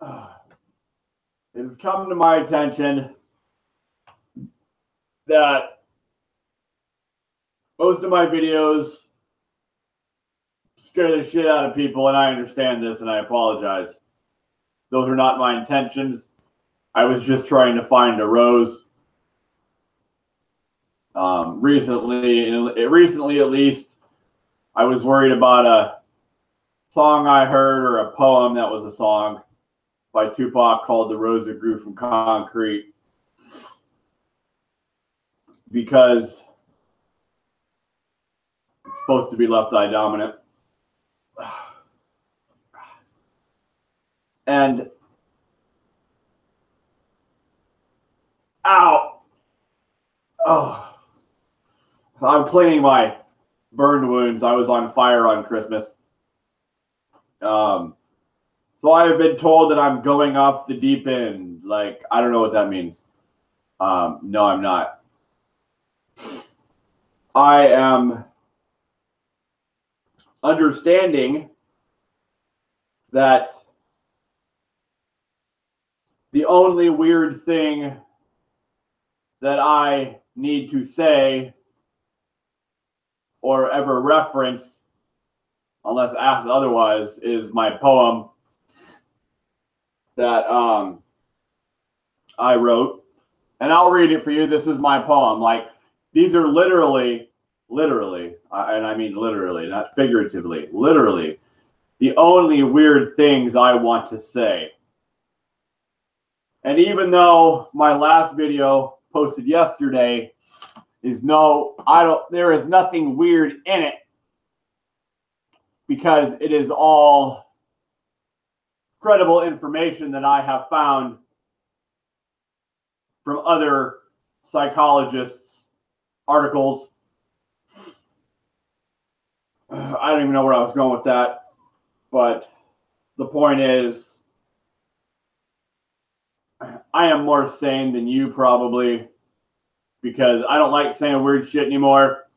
It has come to my attention that most of my videos scare the shit out of people, and I understand this, and I apologize. Those are not my intentions. I was just trying to find a rose. Recently at least, I was worried about a song I heard or a poem that was a song by Tupac called "The Rose That Grew from Concrete," because it's supposed to be left eye dominant. And ow, oh, I'm cleaning my burned wounds. I was on fire on Christmas. So I have been told that I'm going off the deep end. Like, I don't know what that means. No, I'm not. I am understanding that the only weird thing that I need to say or ever reference, unless asked otherwise, is my poem that I wrote. And I'll read it for you. This is my poem. Like, these are literally, and I mean literally, not figuratively, literally, the only weird things I want to say. And even though my last video posted yesterday is there is nothing weird in it, because it is all credible information that I have found from other psychologists' articles. I don't even know where I was going with that, but the point is, I am more sane than you probably, because I don't like saying weird shit anymore.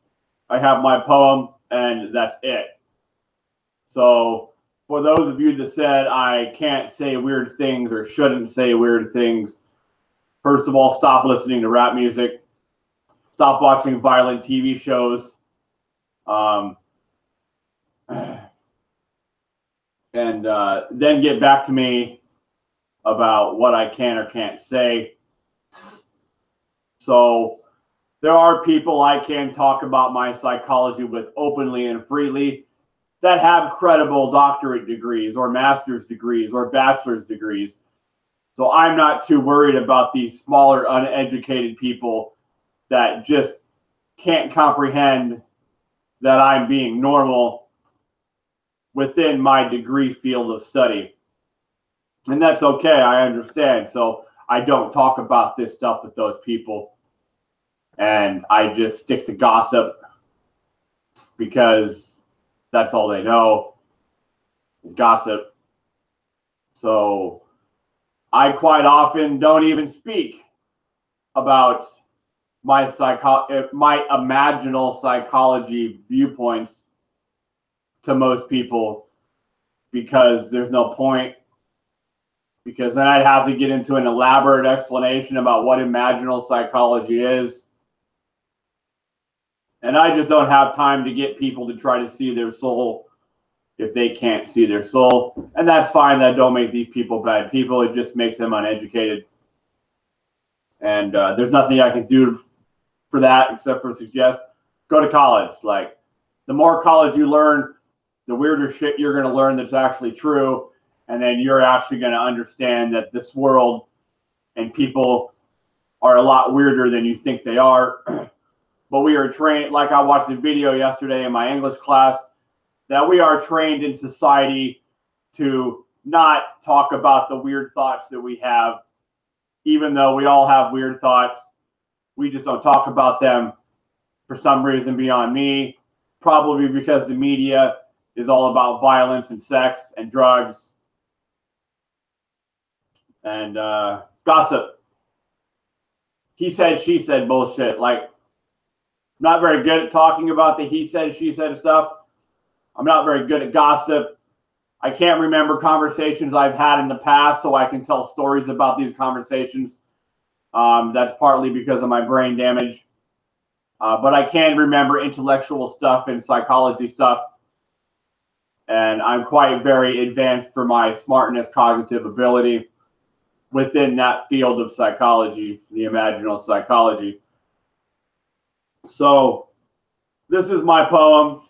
I have my poem, and that's it. So for those of you that said I can't say weird things or shouldn't say weird things, first of all, stop listening to rap music. Stop watching violent TV shows. And then get back to me about what I can or can't say. So there are people I can talk about my psychology with openly and freely that have credible doctorate degrees or master's degrees or bachelor's degrees. So I'm not too worried about these smaller, uneducated people that just can't comprehend that I'm being normal within my degree field of study. And that's okay, I understand. So I don't talk about this stuff with those people. And I just stick to gossip because that's all they know is gossip. So I quite often don't even speak about my imaginal psychology viewpoints to most people, because there's no point. Because then I'd have to get into an elaborate explanation about what imaginal psychology is. And I just don't have time to get people to try to see their soul if they can't see their soul. And that's fine. That don't make these people bad people. It just makes them uneducated. And there's nothing I can do for that except for suggest go to college. Like, the more college you learn, the weirder shit you're going to learn that's actually true. And then you're actually going to understand that this world and people are a lot weirder than you think they are. But we are trained, like I watched a video yesterday in my English class, that we are trained in society to not talk about the weird thoughts that we have, even though we all have weird thoughts. We just don't talk about them for some reason beyond me, probably because the media is all about violence and sex and drugs and gossip. He said, she said bullshit. Like, I'm not very good at talking about the he said, she said stuff. I'm not very good at gossip. I can't remember conversations I've had in the past, so I can tell stories about these conversations. That's partly because of my brain damage. But I can remember intellectual stuff and psychology stuff. And I'm quite very advanced for my smartness, cognitive ability within that field of psychology, the imaginal psychology. So this is my poem.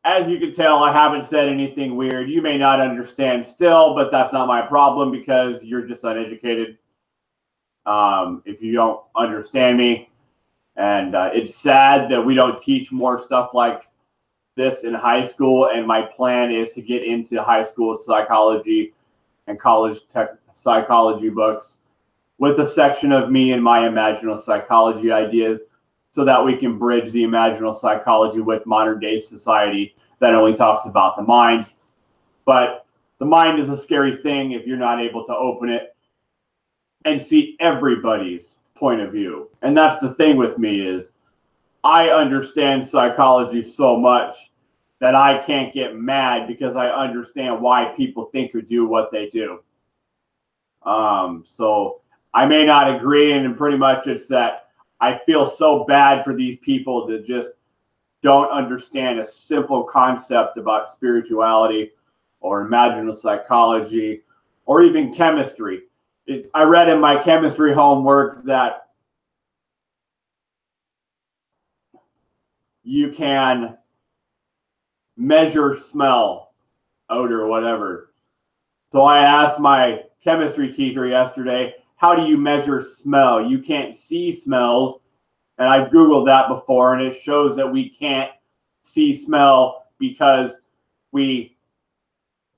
As you can tell, I haven't said anything weird. You may not understand still, but that's not my problem because you're just uneducated. If you don't understand me, and it's sad that we don't teach more stuff like this in high school, and my plan is to get into high school psychology and college tech psychology books with a section of me and my imaginal psychology ideas so that we can bridge the imaginal psychology with modern day society that only talks about the mind. But the mind is a scary thing if you're not able to open it and see everybody's point of view. And that's the thing with me is I understand psychology so much that I can't get mad because I understand why people think or do what they do. So I may not agree, and pretty much it's that I feel so bad for these people that just don't understand a simple concept about spirituality or imaginal psychology or even chemistry. I read in my chemistry homework that you can measure smell, odor, whatever. So I asked my chemistry teacher yesterday, how do you measure smell? You can't see smells. And I've Googled that before, and it shows that we can't see smell because we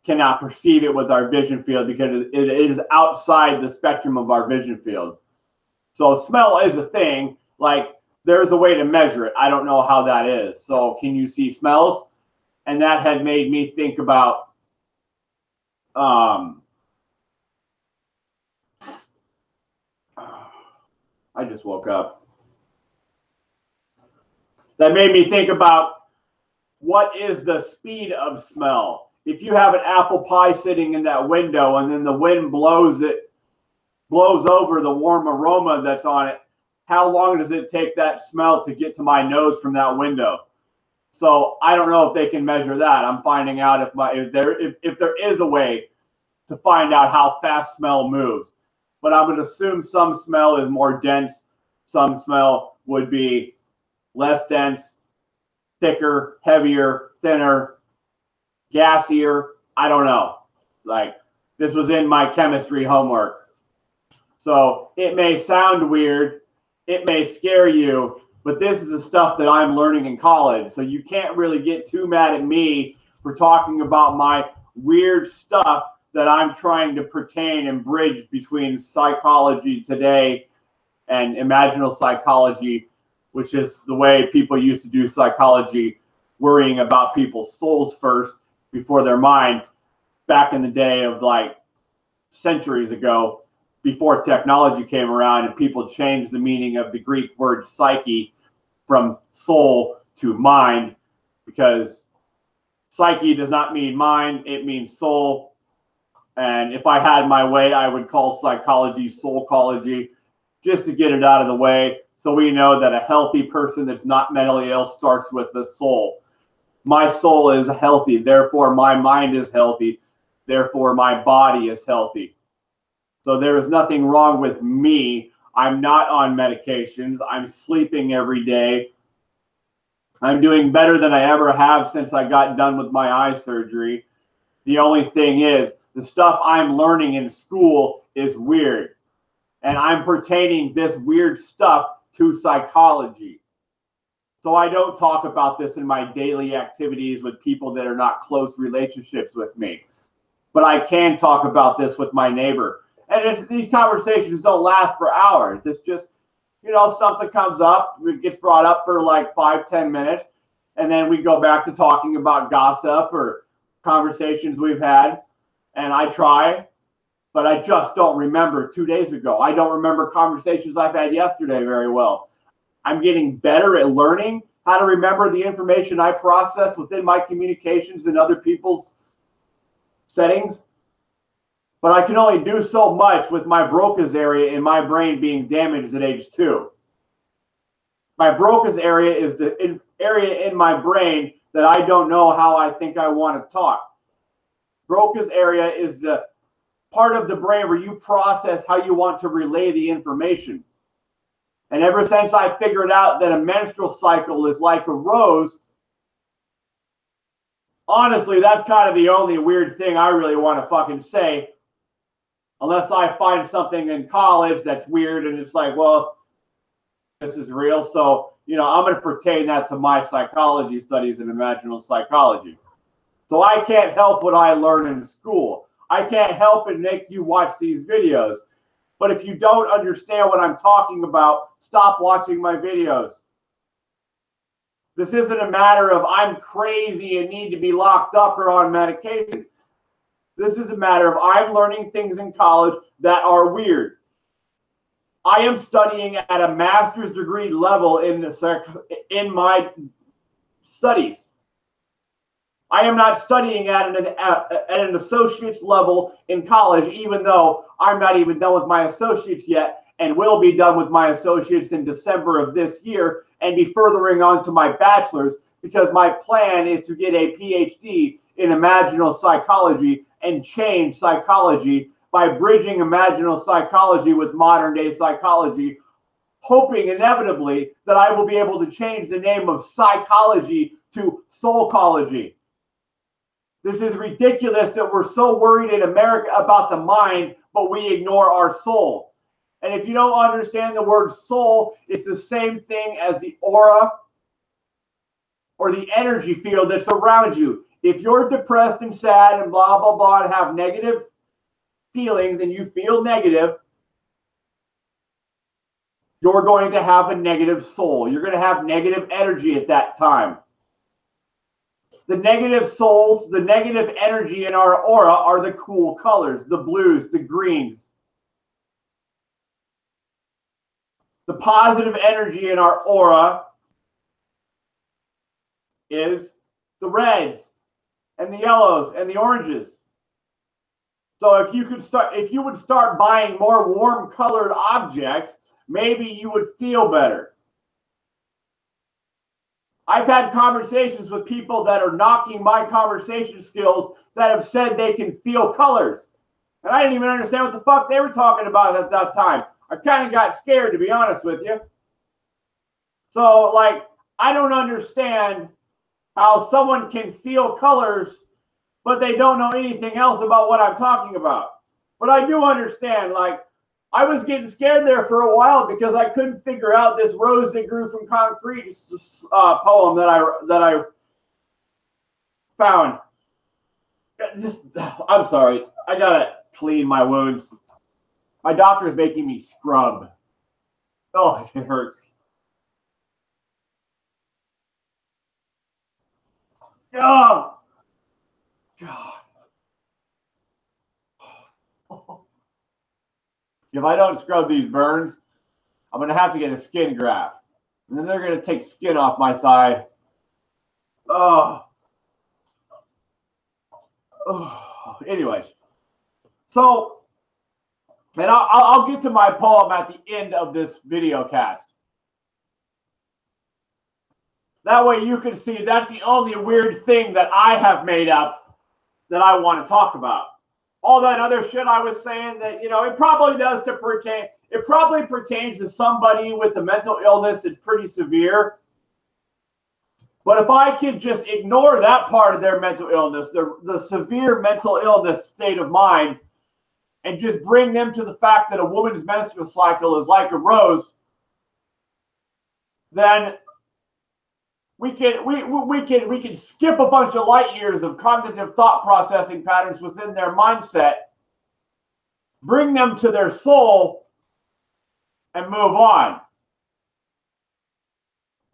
cannot perceive it with our vision field because it is outside the spectrum of our vision field. So smell is a thing. Like, there's a way to measure it. I don't know how that is. So can you see smells? And that had made me think about I just woke up. That made me think about what is the speed of smell. If you have an apple pie sitting in that window and then the wind blows over the warm aroma that's on it, how long does it take that smell to get to my nose from that window? So I don't know if they can measure that. I'm finding out if there is a way to find out how fast smell moves. But I'm going to assume some smell is more dense. Some smell would be less dense, thicker, heavier, thinner, gassier. I don't know. Like, this was in my chemistry homework. So it may sound weird. It may scare you. But this is the stuff that I'm learning in college. So you can't really get too mad at me for talking about my weird stuff that I'm trying to pertain and bridge between psychology today and imaginal psychology, which is the way people used to do psychology, worrying about people's souls first before their mind, back in the day of like centuries ago, before technology came around and people changed the meaning of the Greek word psyche from soul to mind, because psyche does not mean mind, it means soul. And if I had my way, I would call psychology soulcology, just to get it out of the way, so we know that a healthy person that's not mentally ill starts with the soul. My soul is healthy, therefore my mind is healthy, therefore my body is healthy. So there is nothing wrong with me. I'm not on medications. I'm sleeping every day. I'm doing better than I ever have since I got done with my eye surgery. The only thing is, the stuff I'm learning in school is weird. And I'm pertaining this weird stuff to psychology. So I don't talk about this in my daily activities with people that are not close relationships with me. But I can talk about this with my neighbor. And these conversations don't last for hours. It's just, something comes up, it gets brought up for like 5-10 minutes, and then we go back to talking about gossip or conversations we've had. And I try, but I just don't remember 2 days ago. I don't remember conversations I've had yesterday very well. I'm getting better at learning how to remember the information I process within my communications and other people's settings, but I can only do so much with my Broca's area in my brain being damaged at age 2. My Broca's area is the area in my brain that I don't know how I think I want to talk. Broca's area is the part of the brain where you process how you want to relay the information. And ever since I figured out that a menstrual cycle is like a rose, honestly, that's kind of the only weird thing I really want to fucking say. Unless I find something in college that's weird and it's like, well, this is real. So, you know, I'm going to pertain that to my psychology studies and imaginal psychology. So I can't help what I learn in school. I can't help and make you watch these videos. But if you don't understand what I'm talking about, stop watching my videos. This isn't a matter of I'm crazy and need to be locked up or on medication. This is a matter of I'm learning things in college that are weird. I am studying at a master's degree level in my studies. I am not studying at an associate's level in college, even though I'm not even done with my associates yet and will be done with my associates in December of this year and be furthering on to my bachelor's, because my plan is to get a PhD in imaginal psychology and change psychology by bridging imaginal psychology with modern day psychology, hoping inevitably that I will be able to change the name of psychology to soulcology. This is ridiculous that we're so worried in America about the mind, but we ignore our soul. And if you don't understand the word soul, it's the same thing as the aura or the energy field that's around you. If you're depressed and sad and blah, blah, blah, and have negative feelings and you feel negative, you're going to have a negative soul. You're going to have negative energy at that time. The negative souls, the negative energy in our aura are the cool colors, the blues, the greens. The positive energy in our aura is the reds and the yellows and the oranges. So if you would start buying more warm colored objects, maybe you would feel better. I've had conversations with people that are knocking my conversation skills that have said they can feel colors. And I didn't even understand what the fuck they were talking about at that time. I kind of got scared, to be honest with you. So, like, I don't understand how someone can feel colors, but they don't know anything else about what I'm talking about. But I do understand, like, I was getting scared there for a while because I couldn't figure out this rose that grew from concrete poem that I found. I'm sorry. I gotta clean my wounds. My doctor is making me scrub. Oh, it hurts. Oh, God. If I don't scrub these burns, I'm going to have to get a skin graft. And then they're going to take skin off my thigh. Oh. Oh. Anyways. So, and I'll get to my poem at the end of this video cast. That way you can see that's the only weird thing that I have made up that I want to talk about. All that other shit I was saying that, you know, it probably does to pertain. It probably pertains to somebody with a mental illness that's pretty severe. But if I could just ignore that part of their mental illness, the severe mental illness state of mind, and just bring them to the fact that a woman's menstrual cycle is like a rose, then we can skip a bunch of light years of cognitive thought processing patterns within their mindset, bring them to their soul, and move on.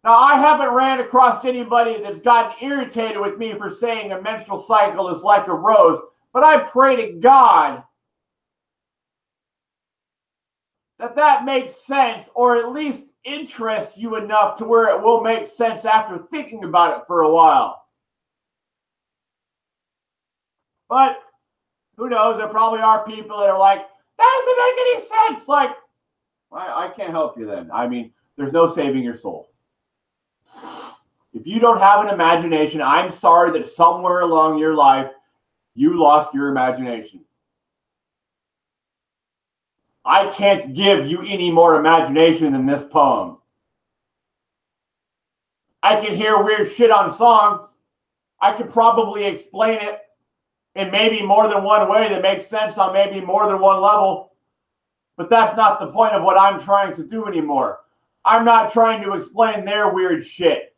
Now, I haven't ran across anybody that's gotten irritated with me for saying a menstrual cycle is like a rose, but I pray to God that makes sense, or at least interests you enough to where it will make sense after thinking about it for a while. But Who knows? There probably are people that are like, that doesn't make any sense. Like, I can't help you then. I mean, there's no saving your soul. If you don't have an imagination, I'm sorry that somewhere along your life, you lost your imagination. I can't give you any more imagination than this poem. I can hear weird shit on songs. I could probably explain it in maybe more than one way that makes sense on maybe more than one level. But that's not the point of what I'm trying to do anymore. I'm not trying to explain their weird shit.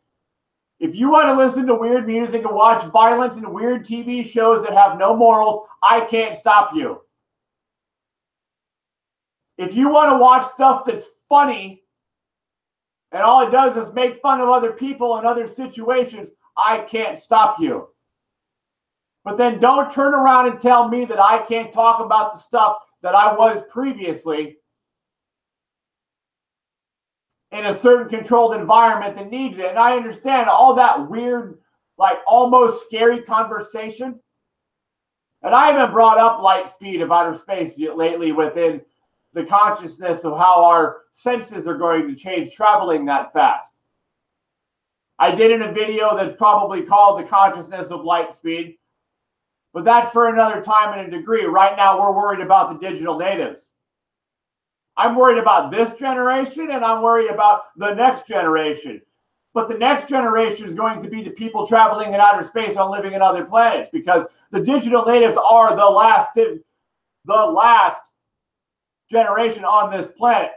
If you want to listen to weird music and watch violence and weird TV shows that have no morals, I can't stop you. If you want to watch stuff that's funny and all it does is make fun of other people and other situations, I can't stop you. But then don't turn around and tell me that I can't talk about the stuff that I was previously in a certain controlled environment that needs it. And I understand all that weird, like almost scary conversation. And I haven't brought up light speed of outer space lately within the consciousness of how our senses are going to change traveling that fast. I did in a video that's probably called The Consciousness of Light Speed, but that's for another time and a degree. Right now, we're worried about the digital natives. I'm worried about this generation, and I'm worried about the next generation. But the next generation is going to be the people traveling in outer space and living in other planets, because the digital natives are the last generation on this planet.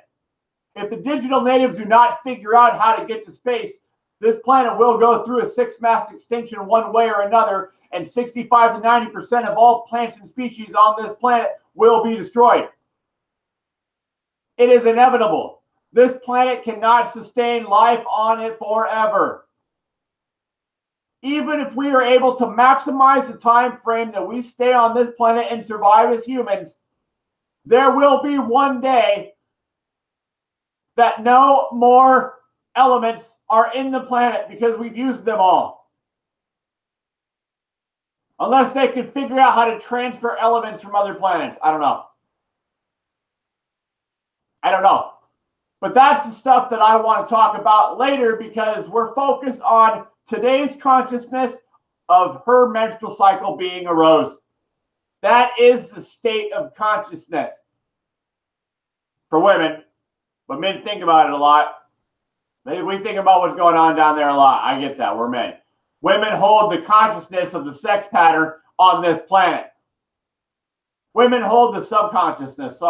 If the digital natives do not figure out how to get to space, this planet will go through a 6-mass extinction one way or another, and 65 to 90% of all plants and species on this planet will be destroyed. It is inevitable. This planet cannot sustain life on it forever. Even if we are able to maximize the time frame that we stay on this planet and survive as humans, there will be one day that no more elements are in the planet because we've used them all. Unless they can figure out how to transfer elements from other planets. I don't know. But that's the stuff that I want to talk about later, because we're focused on today's consciousness of her menstrual cycle being a rose. That is the state of consciousness for women. But men think about it a lot. We think about what's going on down there a lot. I get that. We're men. Women hold the consciousness of the sex pattern on this planet. Women hold the subconsciousness,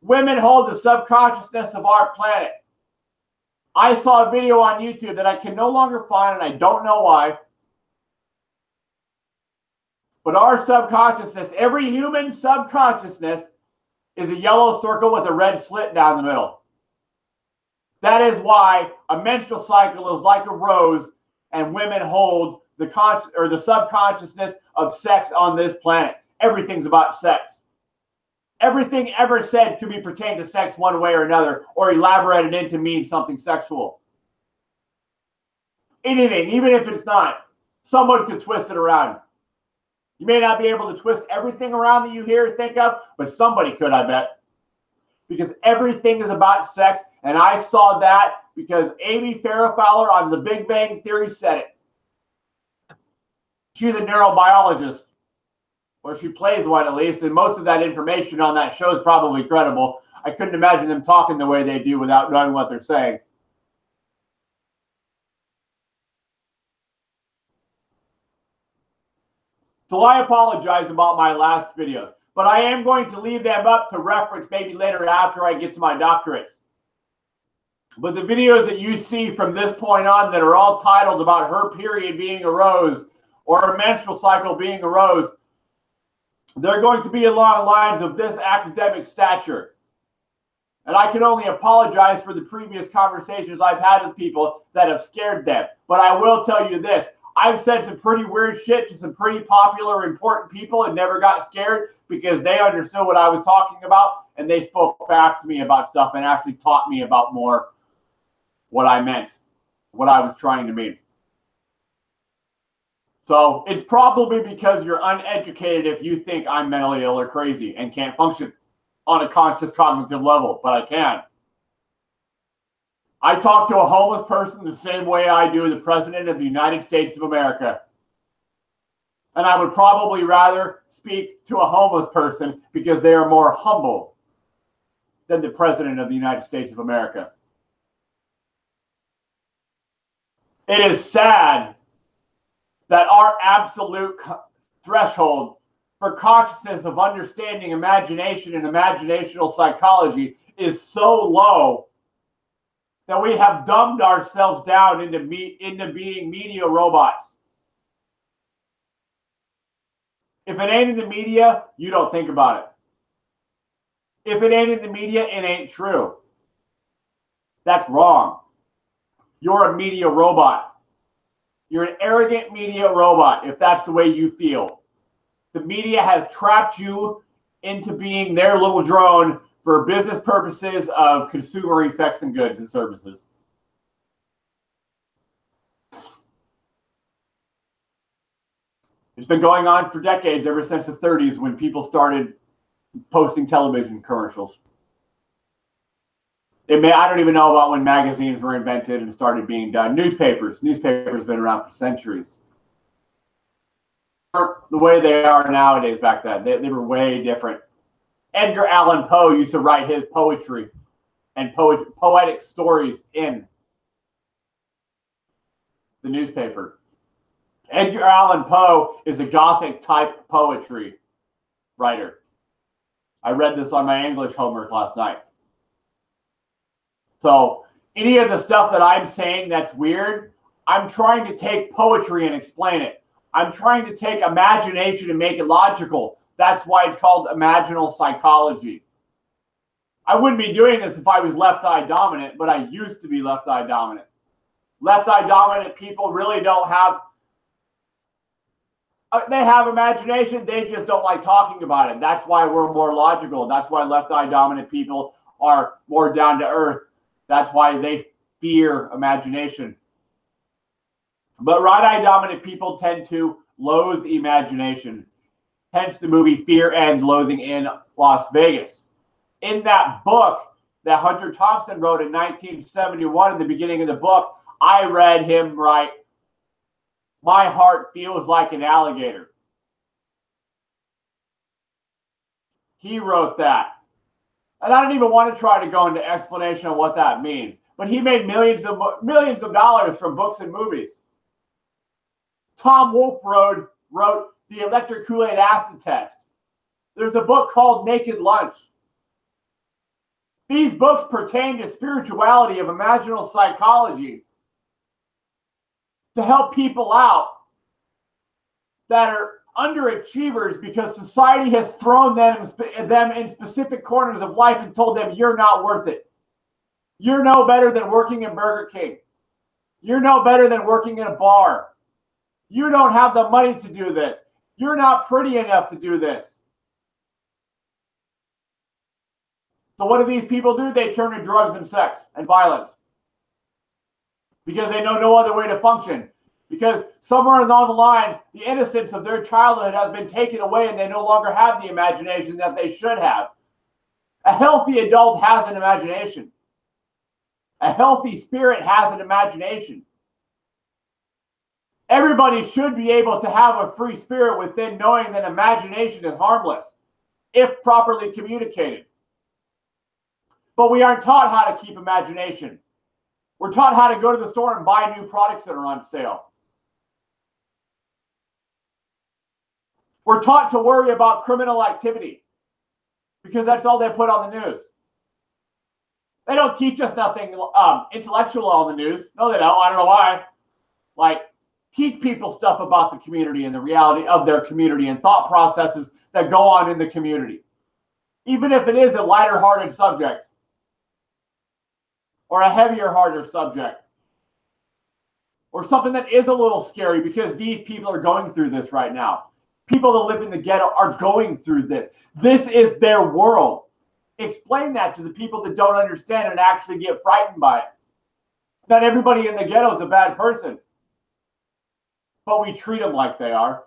Women hold the subconsciousness of our planet. I saw a video on YouTube that I can no longer find, and I don't know why. But our subconsciousness, every human subconsciousness, is a yellow circle with a red slit down the middle. That is why a menstrual cycle is like a rose, and women hold the subconsciousness of sex on this planet. Everything's about sex. Everything ever said could be pertained to sex one way or another, or elaborated into mean something sexual. Anything, even if it's not, someone could twist it around. You may not be able to twist everything around that you hear or think of, but somebody could, I bet. Because everything is about sex, and I saw that because Amy Farrah Fowler on The Big Bang Theory said it. She's a neurobiologist. Or she plays one at least, and most of that information on that show is probably credible. I couldn't imagine them talking the way they do without knowing what they're saying. So I apologize about my last videos, but I am going to leave them up to reference maybe later after I get to my doctorates. But the videos that you see from this point on that are all titled about her period being a rose or her menstrual cycle being a rose, they're going to be along the lines of this academic stature. And I can only apologize for the previous conversations I've had with people that have scared them. But I will tell you this. I've said some pretty weird shit to some pretty popular, important people and never got scared because they understood what I was talking about, and they spoke back to me about stuff and actually taught me about more what I meant, what I was trying to mean. So it's probably because you're uneducated if you think I'm mentally ill or crazy and can't function on a conscious cognitive level, but I can. I talk to a homeless person the same way I do the President of the United States of America. And I would probably rather speak to a homeless person because they are more humble than the President of the United States of America. It is sad that our absolute threshold for consciousness of understanding imagination and imaginational psychology is so low that we have dumbed ourselves down into being media robots. If it ain't in the media, you don't think about it. If it ain't in the media, it ain't true. That's wrong. You're a media robot. You're an arrogant media robot if that's the way you feel. The media has trapped you into being their little drone for business purposes of consumer effects and goods and services. It's been going on for decades, ever since the 30s when people started posting television commercials. I don't even know about when magazines were invented and started being done. Newspapers have been around for centuries. The way they are nowadays back then, they were way different. Edgar Allan Poe used to write his poetry and poetic stories in the newspaper. Edgar Allan Poe is a Gothic type poetry writer. I read this on my English homework last night. So any of the stuff that I'm saying that's weird, I'm trying to take poetry and explain it. I'm trying to take imagination and make it logical. That's why it's called imaginal psychology. I wouldn't be doing this if I was left-eye dominant, but I used to be left-eye dominant. Left-eye dominant people really don't have, they have imagination, they just don't like talking about it. That's why we're more logical. That's why left-eye dominant people are more down to earth. That's why they fear imagination. But right-eye dominant people tend to loathe imagination. Hence the movie Fear and Loathing in Las Vegas. In that book that Hunter Thompson wrote in 1971, in the beginning of the book, I read him write, "My heart feels like an alligator." He wrote that. And I don't even want to try to go into explanation of what that means. But he made millions of dollars from books and movies. Tom Wolfe wrote The Electric Kool-Aid Acid Test. There's a book called Naked Lunch. These books pertain to spirituality of imaginal psychology to help people out that are underachievers because society has thrown them in specific corners of life and told them you're not worth it. You're no better than working in Burger King. You're no better than working in a bar. You don't have the money to do this. You're not pretty enough to do this. So what do these people do? They turn to drugs and sex and violence because they know no other way to function. Because somewhere along the lines, the innocence of their childhood has been taken away and they no longer have the imagination that they should have. A healthy adult has an imagination. A healthy spirit has an imagination. Everybody should be able to have a free spirit within, knowing that imagination is harmless if properly communicated. But we aren't taught how to keep imagination. We're taught how to go to the store and buy new products that are on sale. We're taught to worry about criminal activity because that's all they put on the news. They don't teach us nothing intellectual on the news. No, they don't. I don't know why. Like, teach people stuff about the community and the reality of their community and thought processes that go on in the community. Even if it is a lighter-hearted subject or a heavier-hearted subject or something that is a little scary because these people are going through this right now. People that live in the ghetto are going through this. This is their world. Explain that to the people that don't understand and actually get frightened by it. Not everybody in the ghetto is a bad person. but we treat them like they are.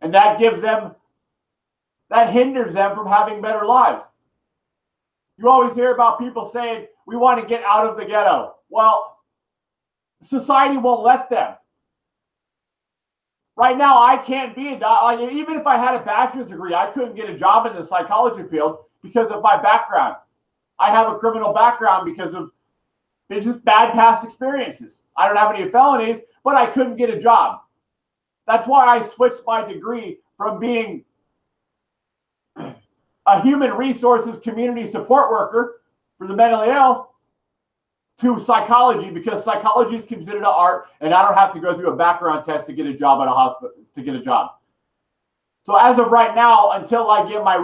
And that hinders them from having better lives. You always hear about people saying, we want to get out of the ghetto. Well, society won't let them. Right now, I can't be a doctor. Like, even if I had a bachelor's degree, I couldn't get a job in the psychology field because of my background. I have a criminal background because of just bad past experiences. I don't have any felonies, but I couldn't get a job. That's why I switched my degree from being a human resources community support worker for the mentally ill to psychology, because psychology is considered an art, and I don't have to go through a background test to get a job at a hospital, to get a job. So as of right now, until I get my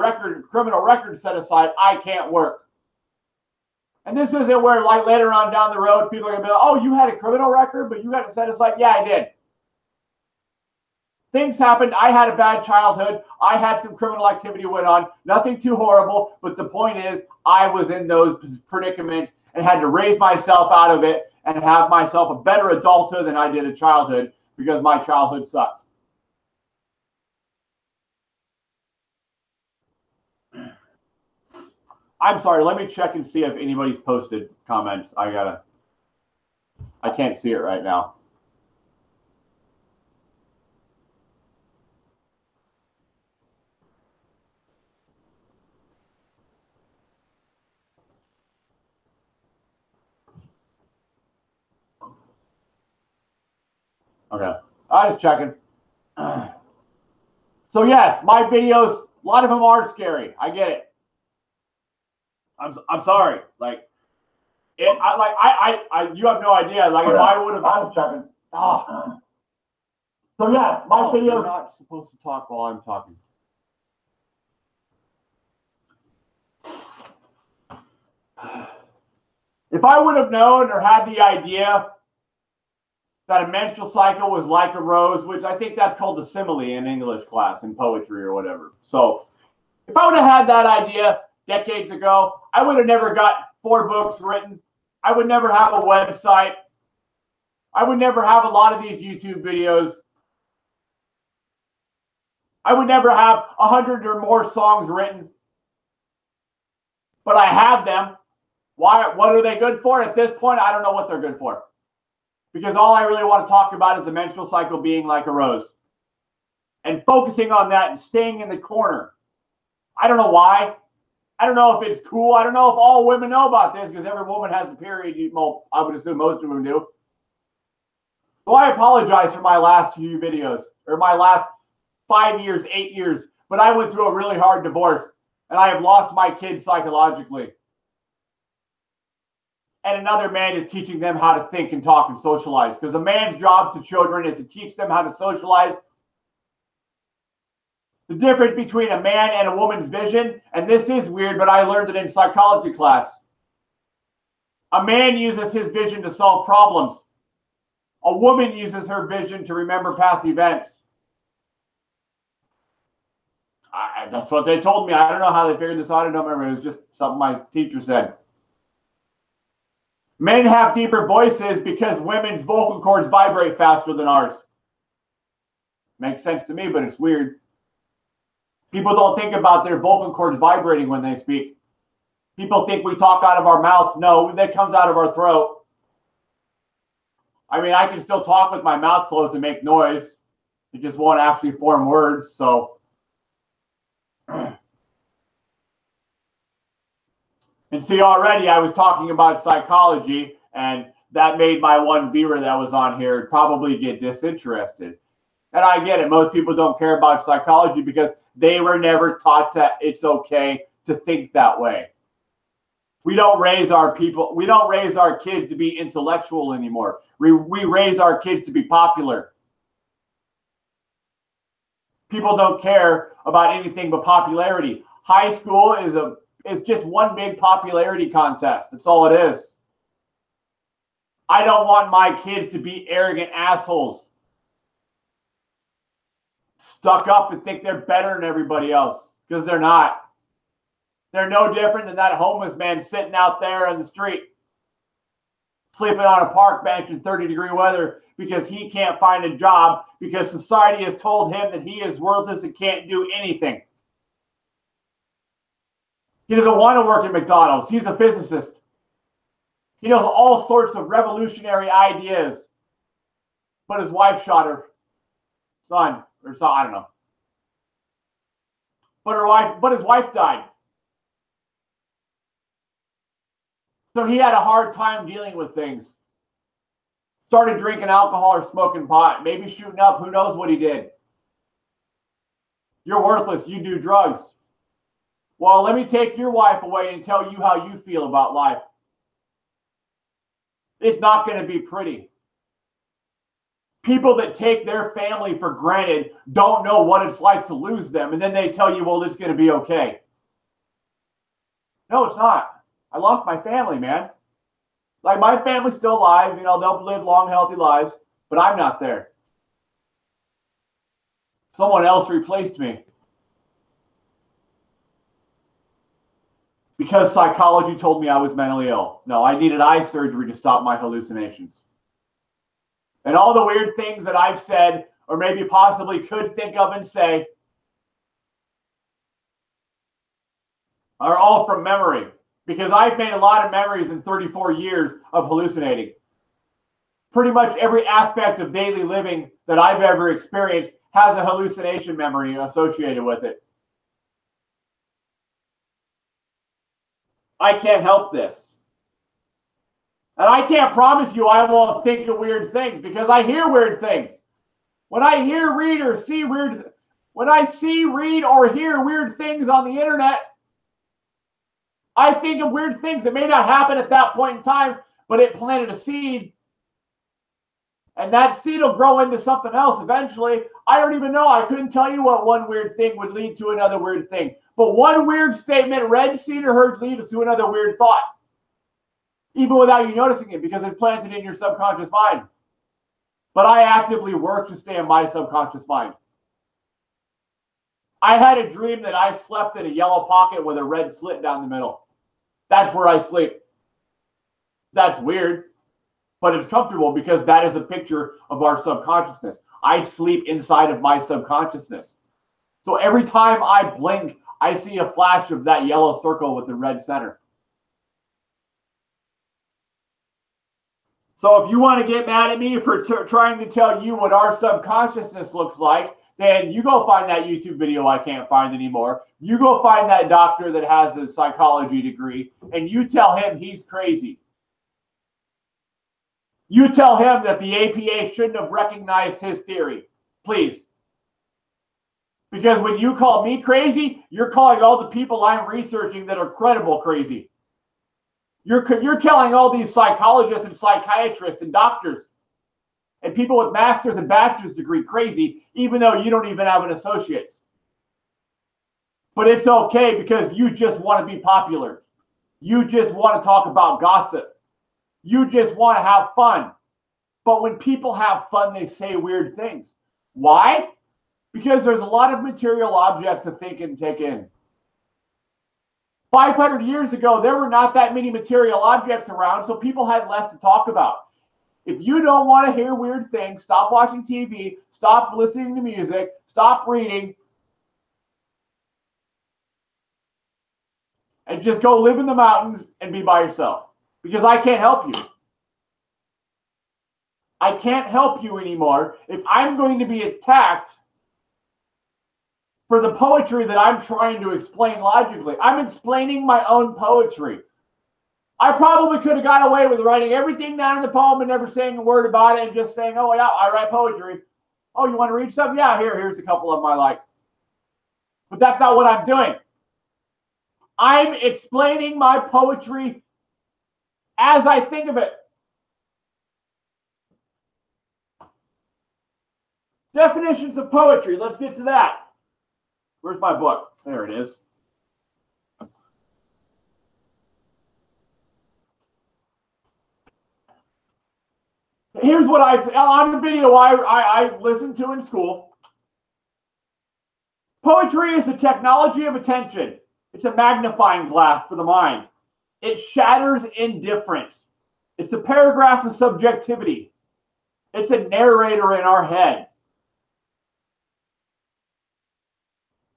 criminal record set aside, I can't work. And this isn't where, like, later on down the road, people are going to be like, oh, you had a criminal record, but you got it set aside? Yeah, I did. Things happened. I had a bad childhood. I had some criminal activity went on. Nothing too horrible, but the point is I was in those predicaments and had to raise myself out of it and have myself a better adulthood than I did in childhood, because my childhood sucked. I'm sorry. Let me check and see if anybody's posted comments. I can't see it right now. Okay. I was checking. So yes, my videos, a lot of them are scary. I get it. I'm sorry. Like, you have no idea. Like, if I would have, I was checking. Oh. So yes, my videos. You're not supposed to talk while I'm talking. If I would have known or had the idea that a menstrual cycle was like a rose, which I think that's called a simile in English class, in poetry or whatever. So if I would have had that idea decades ago, I would have never got 4 books written. I would never have a website. I would never have a lot of these YouTube videos. I would never have 100 or more songs written. But I have them. Why? What are they good for? At this point, I don't know what they're good for. Because all I really want to talk about is the menstrual cycle being like a rose. And focusing on that and staying in the corner. I don't know why. I don't know if it's cool. I don't know if all women know about this, because every woman has a period. Well, I would assume most of them do. So I apologize for my last few videos, or my last 5 years, 8 years. But I went through a really hard divorce, and I have lost my kids psychologically. And another man is teaching them how to think and talk and socialize. Because a man's job to children is to teach them how to socialize. The difference between a man and a woman's vision, and this is weird, but I learned it in psychology class. A man uses his vision to solve problems. A woman uses her vision to remember past events. That's what they told me. I don't know how they figured this out. I don't remember. It was just something my teacher said. Men have deeper voices because women's vocal cords vibrate faster than ours. Makes sense to me, but it's weird. People don't think about their vocal cords vibrating when they speak. People think we talk out of our mouth. No, that comes out of our throat. I mean, I can still talk with my mouth closed and make noise. It just won't actually form words. So, and see, already I was talking about psychology, and that made my one viewer that was on here probably get disinterested. And I get it. Most people don't care about psychology because they were never taught that it's okay to think that way. We don't raise our kids to be intellectual anymore. We raise our kids to be popular. People don't care about anything but popularity. High school is just one big popularity contest. That's all it is. I don't want my kids to be arrogant assholes, stuck up and think they're better than everybody else, because they're not. They're no different than that homeless man sitting out there on the street. sleeping on a park bench in 30-degree weather because he can't find a job because society has told him that he is worthless and can't do anything. He doesn't want to work at McDonald's. He's a physicist. He knows all sorts of revolutionary ideas. But his wife shot her son, or son, I don't know. But his wife died. So he had a hard time dealing with things. Started drinking alcohol or smoking pot, maybe shooting up. Who knows what he did? You're worthless. You do drugs. Well, let me take your wife away and tell you how you feel about life. It's not going to be pretty. People that take their family for granted don't know what it's like to lose them. And then they tell you, well, it's going to be okay. No, it's not. I lost my family, man. Like, my family's still alive. You know, they'll live long, healthy lives. But I'm not there. Someone else replaced me. Because psychology told me I was mentally ill. No, I needed eye surgery to stop my hallucinations. And all the weird things that I've said, or maybe possibly could think of and say, are all from memory. Because I've made a lot of memories in 34 years of hallucinating. Pretty much every aspect of daily living that I've ever experienced has a hallucination memory associated with it. I can't help this. And I can't promise you I won't think of weird things, because I hear weird things. When I hear, read, or see weird, when I see, read, or hear weird things on the internet, I think of weird things that may not happen at that point in time, but it planted a seed. And that seed will grow into something else eventually. I don't even know. I couldn't tell you what one weird thing would lead to another weird thing. But one weird statement, read, seen, or heard, leads to another weird thought. Even without you noticing it, because it's planted in your subconscious mind. But I actively work to stay in my subconscious mind. I had a dream that I slept in a yellow pocket with a red slit down the middle. That's where I sleep. That's weird, but it's comfortable because that is a picture of our subconsciousness. I sleep inside of my subconsciousness. So every time I blink, I see a flash of that yellow circle with the red center. So if you want to get mad at me for trying to tell you what our subconsciousness looks like, then you go find that YouTube video I can't find anymore. You go find that doctor that has a psychology degree, and you tell him he's crazy. You tell him that the APA shouldn't have recognized his theory, please. Because when you call me crazy, you're calling all the people I'm researching that are credible crazy. You're telling all these psychologists and psychiatrists and doctors and people with master's and bachelor's degree crazy, even though you don't even have an associate's. But it's okay because you just want to be popular. You just want to talk about gossip. You just want to have fun. But when people have fun, they say weird things. Why? Because there's a lot of material objects to think and take in. 500 years ago, there were not that many material objects around, so people had less to talk about. If you don't want to hear weird things, stop watching TV, stop listening to music, stop reading, and just go live in the mountains and be by yourself. Because I can't help you. I can't help you anymore if I'm going to be attacked for the poetry that I'm trying to explain logically. I'm explaining my own poetry. I probably could have got away with writing everything down in the poem and never saying a word about it and just saying, oh, yeah, I write poetry. Oh, you want to read something? Yeah, here's a couple of them I like. But that's not what I'm doing. I'm explaining my poetry as I think of it. Definitions of poetry. Let's get to that. Where's my book? There it is. Here's what on the video I listened to in school. Poetry is a technology of attention. It's a magnifying glass for the mind. It shatters indifference. It's a paragraph of subjectivity. It's a narrator in our head.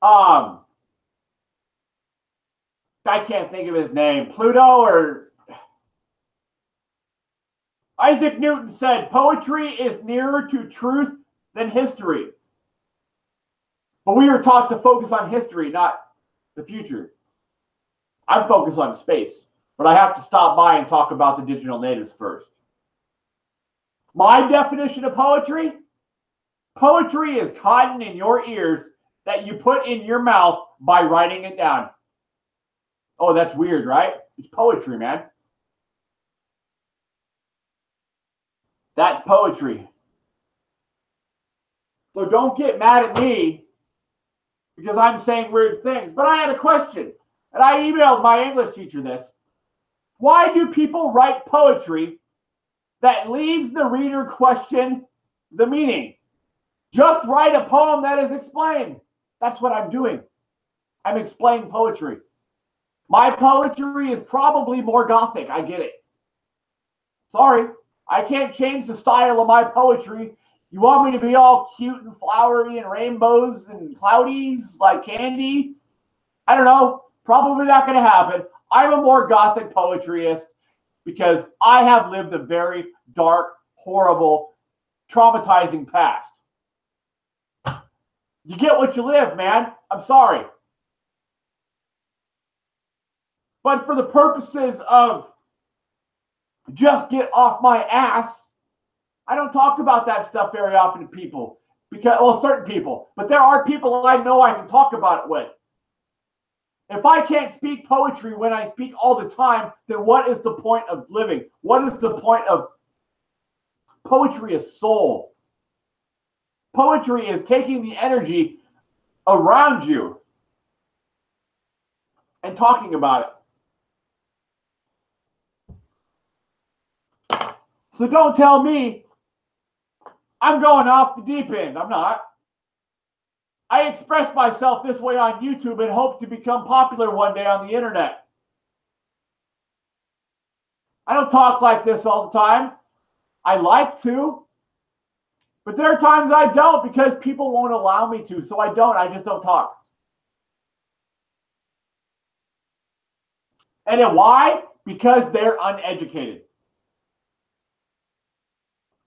I can't think of his name. Pluto or Isaac Newton said, poetry is nearer to truth than history. But we were taught to focus on history, not the future. I'm focused on space, but I have to stop by and talk about the digital natives first. My definition of poetry? Poetry is cotton in your ears that you put in your mouth by writing it down. Oh, that's weird, right? It's poetry, man. That's poetry. So don't get mad at me because I'm saying weird things. But I had a question, and I emailed my English teacher this. Why do people write poetry that leaves the reader question the meaning? Just write a poem that is explained. That's what I'm doing. I'm explaining poetry. My poetry is probably more gothic. I get it. Sorry, I can't change the style of my poetry. You want me to be all cute and flowery and rainbows and cloudies like candy? I don't know. Probably not going to happen. I'm a more gothic poetryist because I have lived a very dark, horrible, traumatizing past. You get what you live, man. I'm sorry. But for the purposes of just get off my ass, I don't talk about that stuff very often to people. Because, well, certain people. But there are people I know I can talk about it with. If I can't speak poetry when I speak all the time, then what is the point of living? What is the point of poetry? Is soul. Poetry is taking the energy around you and talking about it. So don't tell me I'm going off the deep end. I'm not. I express myself this way on YouTube and hope to become popular one day on the internet. I don't talk like this all the time. I like to, but there are times I don't because people won't allow me to, so I don't. I just don't talk. And then why? Because they're uneducated.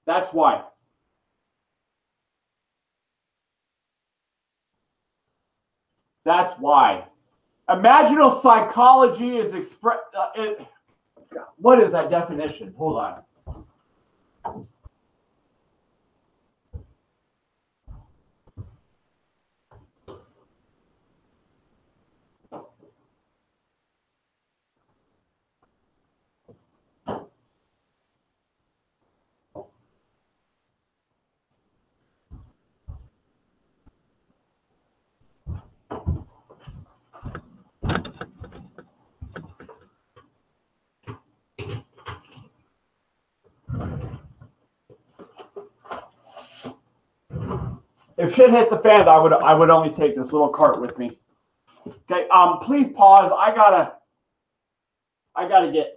That's why. That's why. Imaginal psychology is expressed. What is that definition? Hold on. If shit hit the fan, I would only take this little cart with me. Okay, please pause. I gotta get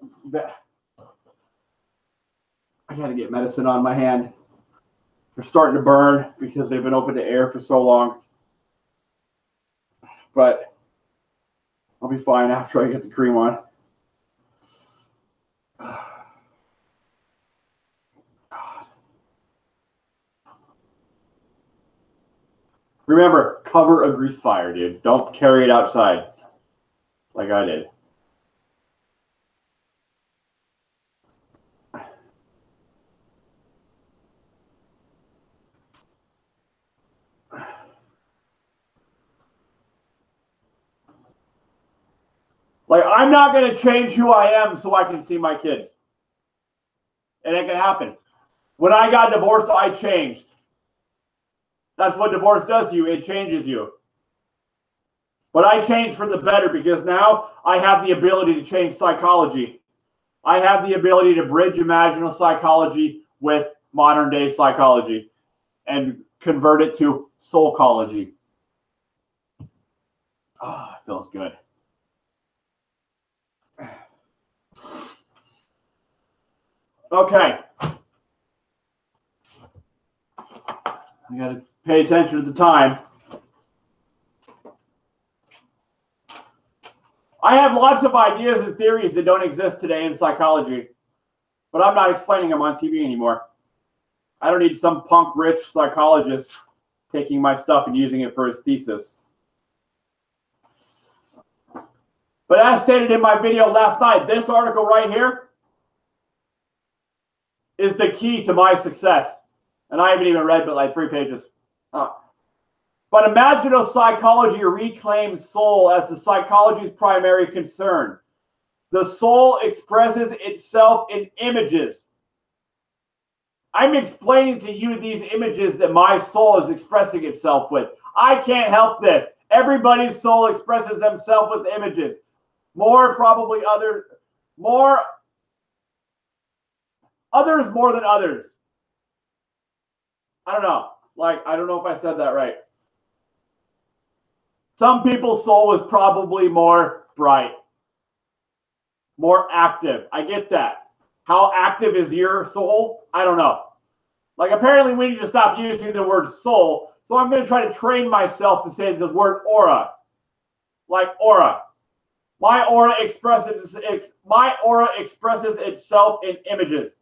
medicine on my hand. They're starting to burn because they've been open to air for so long. But I'll be fine after I get the cream on. Remember, cover a grease fire, dude. Don't carry it outside like I did. Like, I'm not going to change who I am so I can see my kids. And it can happen. When I got divorced, I changed. That's what divorce does to you. It changes you. But I changed for the better because now I have the ability to change psychology. I have the ability to bridge imaginal psychology with modern day psychology and convert it to soulcology. Ah, it feels good. Okay. I got to pay attention to the time. I have lots of ideas and theories that don't exist today in psychology, but I'm not explaining them on TV anymore. I don't need some punk rich psychologist taking my stuff and using it for his thesis. But as stated in my video last night, this article right here is the key to my success. And I haven't even read but like 3 pages. But imaginal psychology reclaims soul as the psychology's primary concern. The soul expresses itself in images. I'm explaining to you these images that my soul is expressing itself with. I can't help this. Everybody's soul expresses themselves with images. Others more than others. I don't know. I don't know if I said that right. Some people's soul is probably more bright, more active. I get that. How active is your soul? I don't know. Apparently we need to stop using the word soul. So I'm going to try to train myself to say the word aura. Like aura. My aura expresses itself in images.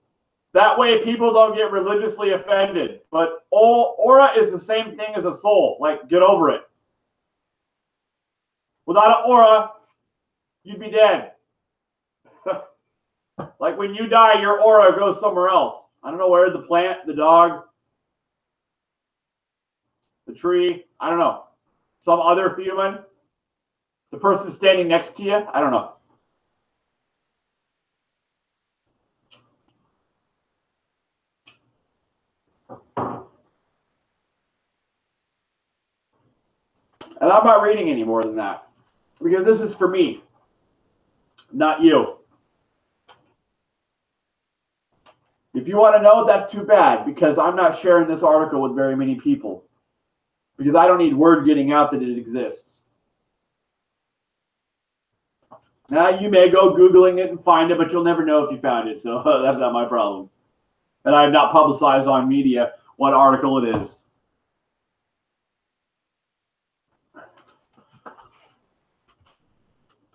That way people don't get religiously offended. But aura is the same thing as a soul. Get over it. Without an aura, you'd be dead. When you die, your aura goes somewhere else. I don't know where, the plant, the dog, the tree, I don't know. Some other human, the person standing next to you, I don't know. And I'm not reading any more than that because this is for me, not you. If you want to know, that's too bad because I'm not sharing this article with very many people because I don't need word getting out that it exists. Now, you may go Googling it and find it, but you'll never know if you found it. So that's not my problem. And I have not publicized on media what article it is.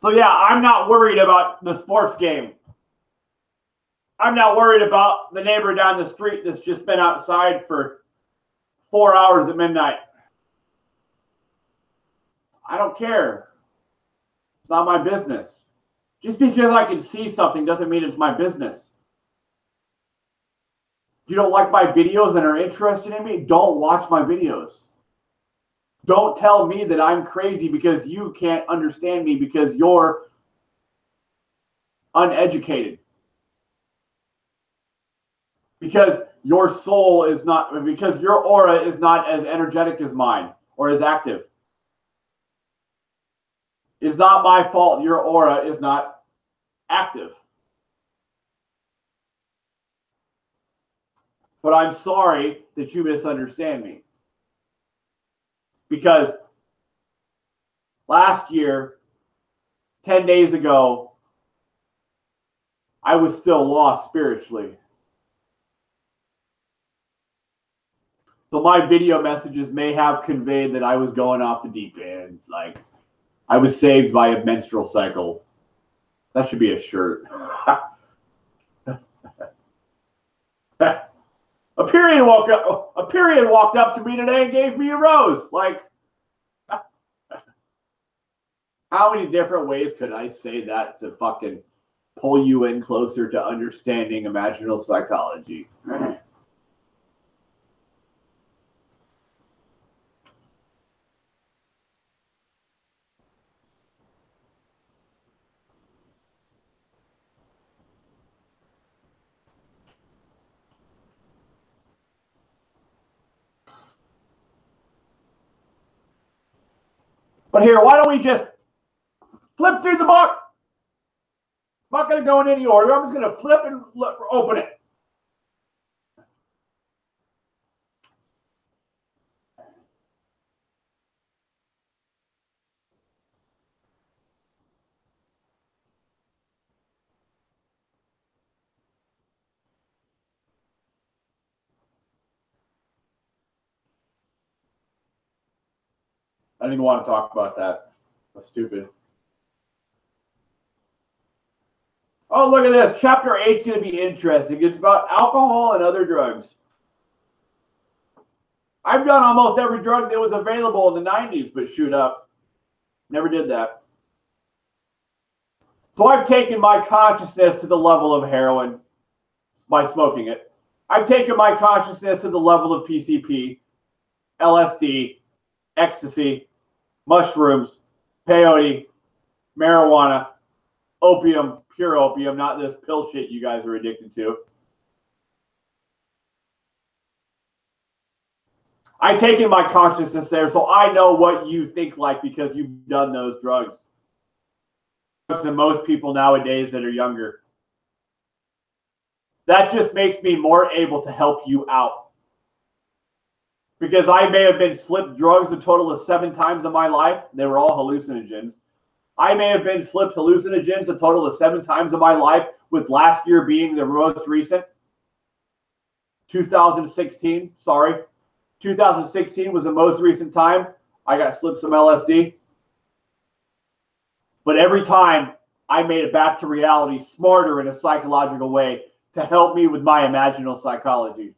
So yeah, I'm not worried about the sports game. I'm not worried about the neighbor down the street that's just been outside for 4 hours at midnight. I don't care. It's not my business. Just because I can see something doesn't mean it's my business. If you don't like my videos and are interested in me, don't watch my videos. Don't tell me that I'm crazy because you can't understand me because you're uneducated. Because your soul is not, because your aura is not as energetic as mine or as active. It's not my fault your aura is not active. But I'm sorry that you misunderstand me. Because last year, 10 days ago, I was still lost spiritually. So my video messages may have conveyed that I was going off the deep end. I was saved by a menstrual cycle. That should be a shirt. A period walked up to me today and gave me a rose. How many different ways could I say that to fucking pull you in closer to understanding imaginal psychology? But here, why don't we just flip through the book? I'm not going to go in any order. I'm just going to flip and open it. I didn't even want to talk about that. That's stupid. Oh, look at this. Chapter 8 is going to be interesting. It's about alcohol and other drugs. I've done almost every drug that was available in the 90s, but shoot up. Never did that. So I've taken my consciousness to the level of heroin by smoking it. I've taken my consciousness to the level of PCP, LSD, ecstasy, mushrooms, peyote, marijuana, opium, pure opium, not this pill shit you guys are addicted to. I've taken my consciousness there, so I know what you think like because you've done those drugs. Than most people nowadays that are younger. That just makes me more able to help you out. Because I may have been slipped drugs a total of 7 times in my life. They were all hallucinogens. I may have been slipped hallucinogens a total of 7 times in my life, with last year being the most recent. 2016, sorry. 2016 was the most recent time I got slipped some LSD. But every time I made it back to reality smarter in a psychological way to help me with my imaginal psychology.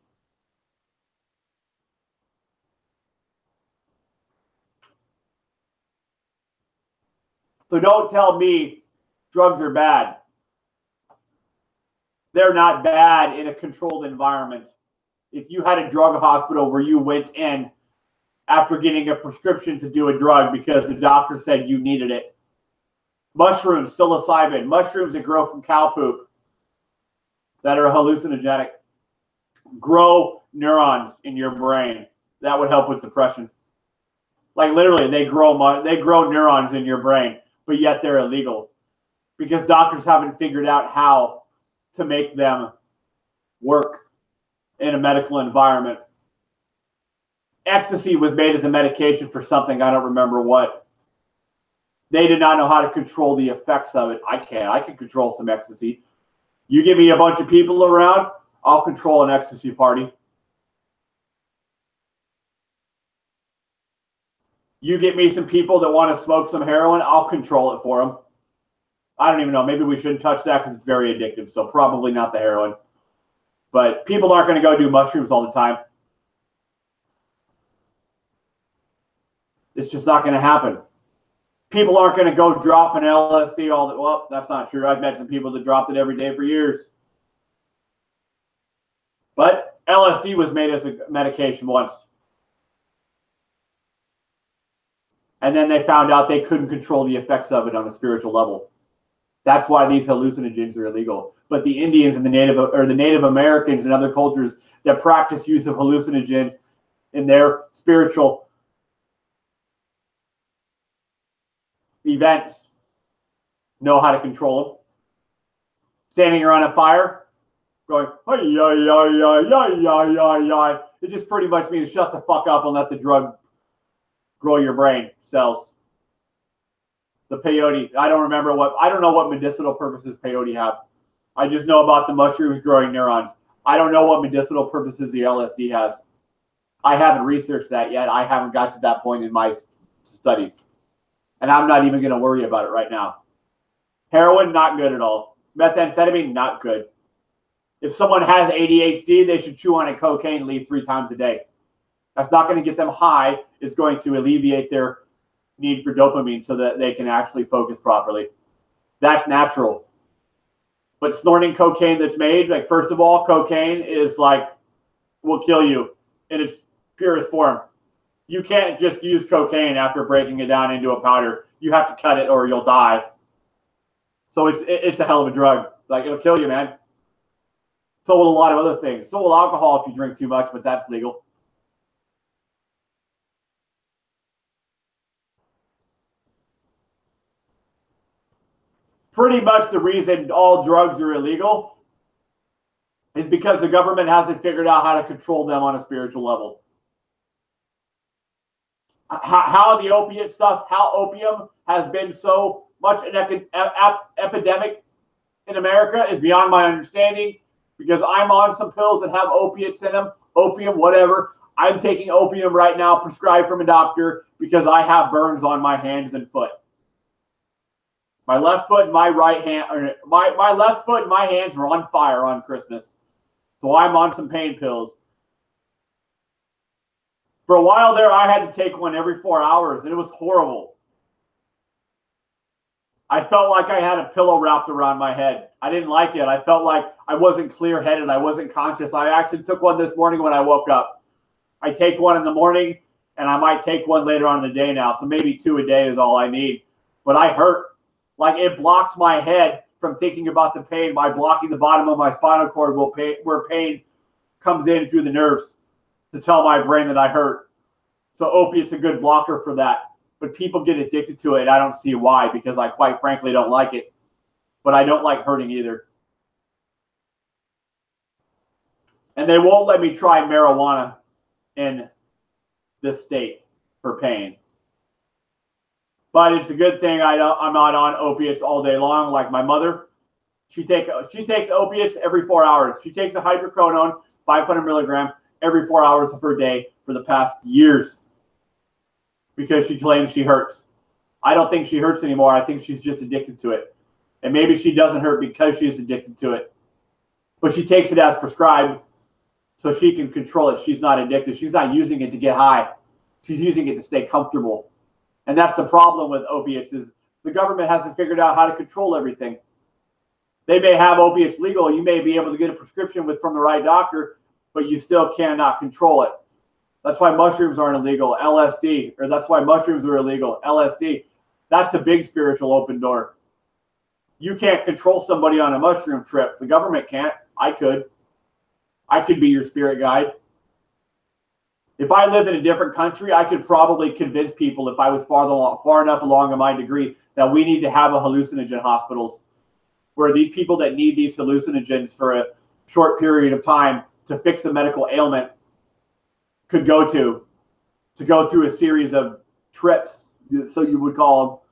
So don't tell me drugs are bad. They're not bad in a controlled environment. If you had a drug hospital where you went in after getting a prescription to do a drug because the doctor said you needed it, mushrooms, psilocybin, mushrooms that grow from cow poop that are hallucinogenic, grow neurons in your brain. That would help with depression. Like literally, they grow neurons in your brain, but yet they're illegal because doctors haven't figured out how to make them work in a medical environment. Ecstasy was made as a medication for something, I don't remember what. They did not know how to control the effects of it. I can control some ecstasy. You give me a bunch of people around, I'll control an ecstasy party. You get me some people that want to smoke some heroin, I'll control it for them. I don't even know. Maybe we shouldn't touch that because it's very addictive. So probably not the heroin. But people aren't going to go do mushrooms all the time. It's just not going to happen. People aren't going to go drop an LSD all the, well, that's not true. I've met some people that dropped it every day for years. But LSD was made as a medication once. And then they found out they couldn't control the effects of it on a spiritual level. That's why these hallucinogens are illegal. But the Indians and the Native Americans and other cultures that practice use of hallucinogens in their spiritual events know how to control them. Standing around a fire, going, it just pretty much means shut the fuck up and let the drug grow your brain cells. The peyote, I don't know what medicinal purposes peyote have. I just know about the mushrooms growing neurons. I don't know what medicinal purposes the LSD has. I haven't researched that yet. I haven't got to that point in my studies. And I'm not even going to worry about it right now. Heroin, not good at all. Methamphetamine, not good. If someone has ADHD, they should chew on a cocaine leaf 3 times a day. That's not going to get them high. It's going to alleviate their need for dopamine so that they can actually focus properly. That's natural. But snorting cocaine that's made, like, first of all, cocaine is like, will kill you in its purest form. You can't just use cocaine after breaking it down into a powder. You have to cut it or you'll die. So it's a hell of a drug. Like, it'll kill you, man. So will a lot of other things. So will alcohol if you drink too much, but that's legal. Pretty much the reason all drugs are illegal is because the government hasn't figured out how to control them on a spiritual level. How the opiate stuff, how opium has been so much an epidemic in America is beyond my understanding, because I'm on some pills that have opiates in them, opium, whatever. I'm taking opium right now, prescribed from a doctor, because I have burns on my hands and foot. My left foot and my right hand, or my left foot and my hands were on fire on Christmas. So I'm on some pain pills. For a while there, I had to take one every 4 hours, and it was horrible. I felt like I had a pillow wrapped around my head. I didn't like it. I felt like I wasn't clear-headed. I wasn't conscious. I actually took one this morning when I woke up. I take one in the morning, and I might take one later on in the day now. So maybe 2 a day is all I need. But I hurt. Like, it blocks my head from thinking about the pain by blocking the bottom of my spinal cord where pain comes in through the nerves to tell my brain that I hurt. So opiate's a good blocker for that. But people get addicted to it. I don't see why, because I quite frankly don't like it. But I don't like hurting either. And they won't let me try marijuana in this state for pain. But it's a good thing I'm not on opiates all day long like my mother. She takes opiates every 4 hours. She takes a hydrocodone, 500 milligram, every 4 hours of her day for the past years because she claims she hurts. I don't think she hurts anymore. I think she's just addicted to it. And maybe she doesn't hurt because she's addicted to it. But she takes it as prescribed so she can control it. She's not addicted. She's not using it to get high. She's using it to stay comfortable. And that's the problem with opiates is the government hasn't figured out how to control everything. They may have opiates legal. You may be able to get a prescription from the right doctor, but you still cannot control it. That's why mushrooms aren't illegal. LSD, or that's why mushrooms are illegal. LSD, that's a big spiritual open door. You can't control somebody on a mushroom trip. The government can't. I could. I could be your spirit guide. If I lived in a different country, I could probably convince people if I was far enough along in my degree that we need to have a hallucinogen hospitals where these people that need these hallucinogens for a short period of time to fix a medical ailment could go go through a series of trips, so you would call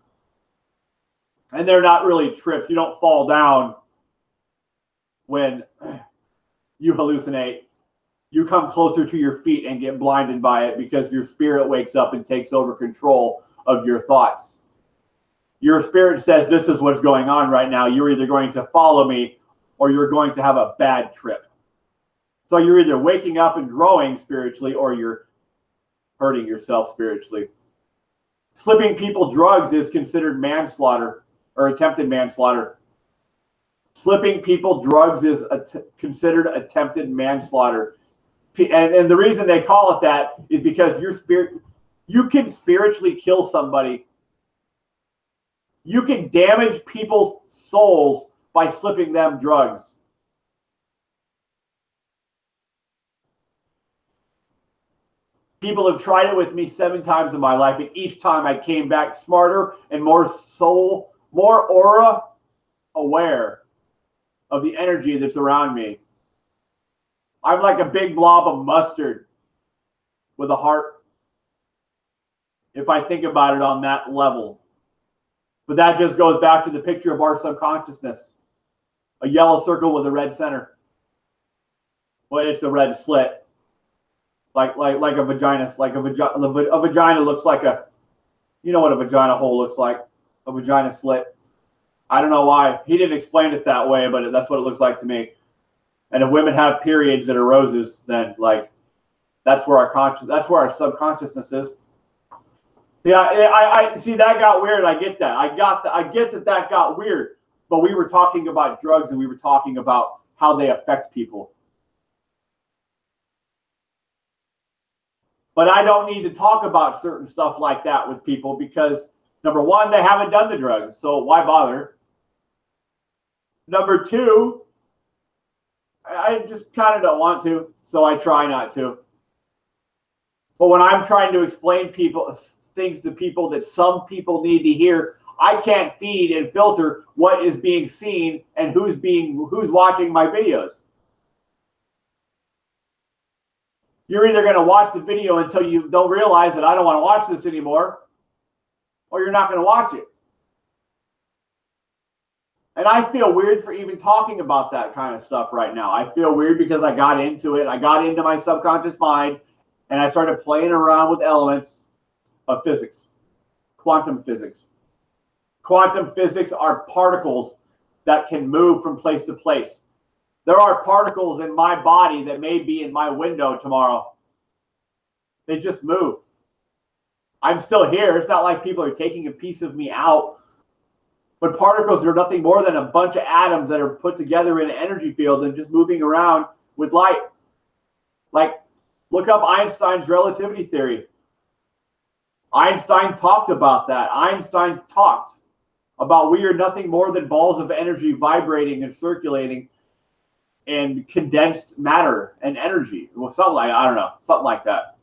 them. And they're not really trips. You don't fall down when you hallucinate. You come closer to your feet and get blinded by it because your spirit wakes up and takes over control of your thoughts. Your spirit says, this is what's going on right now. You're either going to follow me or you're going to have a bad trip. So you're either waking up and growing spiritually or you're hurting yourself spiritually. Slipping people drugs is considered manslaughter or attempted manslaughter. Slipping people drugs is considered attempted manslaughter. And the reason they call it that is because you can spiritually kill somebody. You can damage people's souls by slipping them drugs. People have tried it with me 7 times in my life, and each time I came back smarter and more aura aware of the energy that's around me. I'm like a big blob of mustard with a heart, if I think about it on that level. But that just goes back to the picture of our subconsciousness. A yellow circle with a red center. Well, it's a red slit. Like a vagina. A vagina looks like a, you know what a vagina hole looks like. A vagina slit. I don't know why. He didn't explain it that way, but that's what it looks like to me. And if women have periods that are roses, then like that's where our subconsciousness is. Yeah, I see that got weird. I get that. I get that got weird. But we were talking about drugs and we were talking about how they affect people. But I don't need to talk about certain stuff like that with people because number one, they haven't done the drugs, so why bother? Number two, I just kind of don't want to, so I try not to. But when I'm trying to explain things to people that some people need to hear, I can't feed and filter what is being seen and who's watching my videos. You're either going to watch the video until you don't realize that I don't want to watch this anymore, or you're not going to watch it. And I feel weird for even talking about that kind of stuff right now. I feel weird because I got into it. I got into my subconscious mind, and I started playing around with elements of physics, quantum physics. Quantum physics are particles that can move from place to place. There are particles in my body that may be in my window tomorrow. They just move. I'm still here. It's not like people are taking a piece of me out. But particles are nothing more than a bunch of atoms that are put together in an energy field and just moving around with light. Like, look up Einstein's relativity theory. Einstein talked about that. Einstein talked about we are nothing more than balls of energy vibrating and circulating and condensed matter and energy. Well, something like, I don't know, something like that.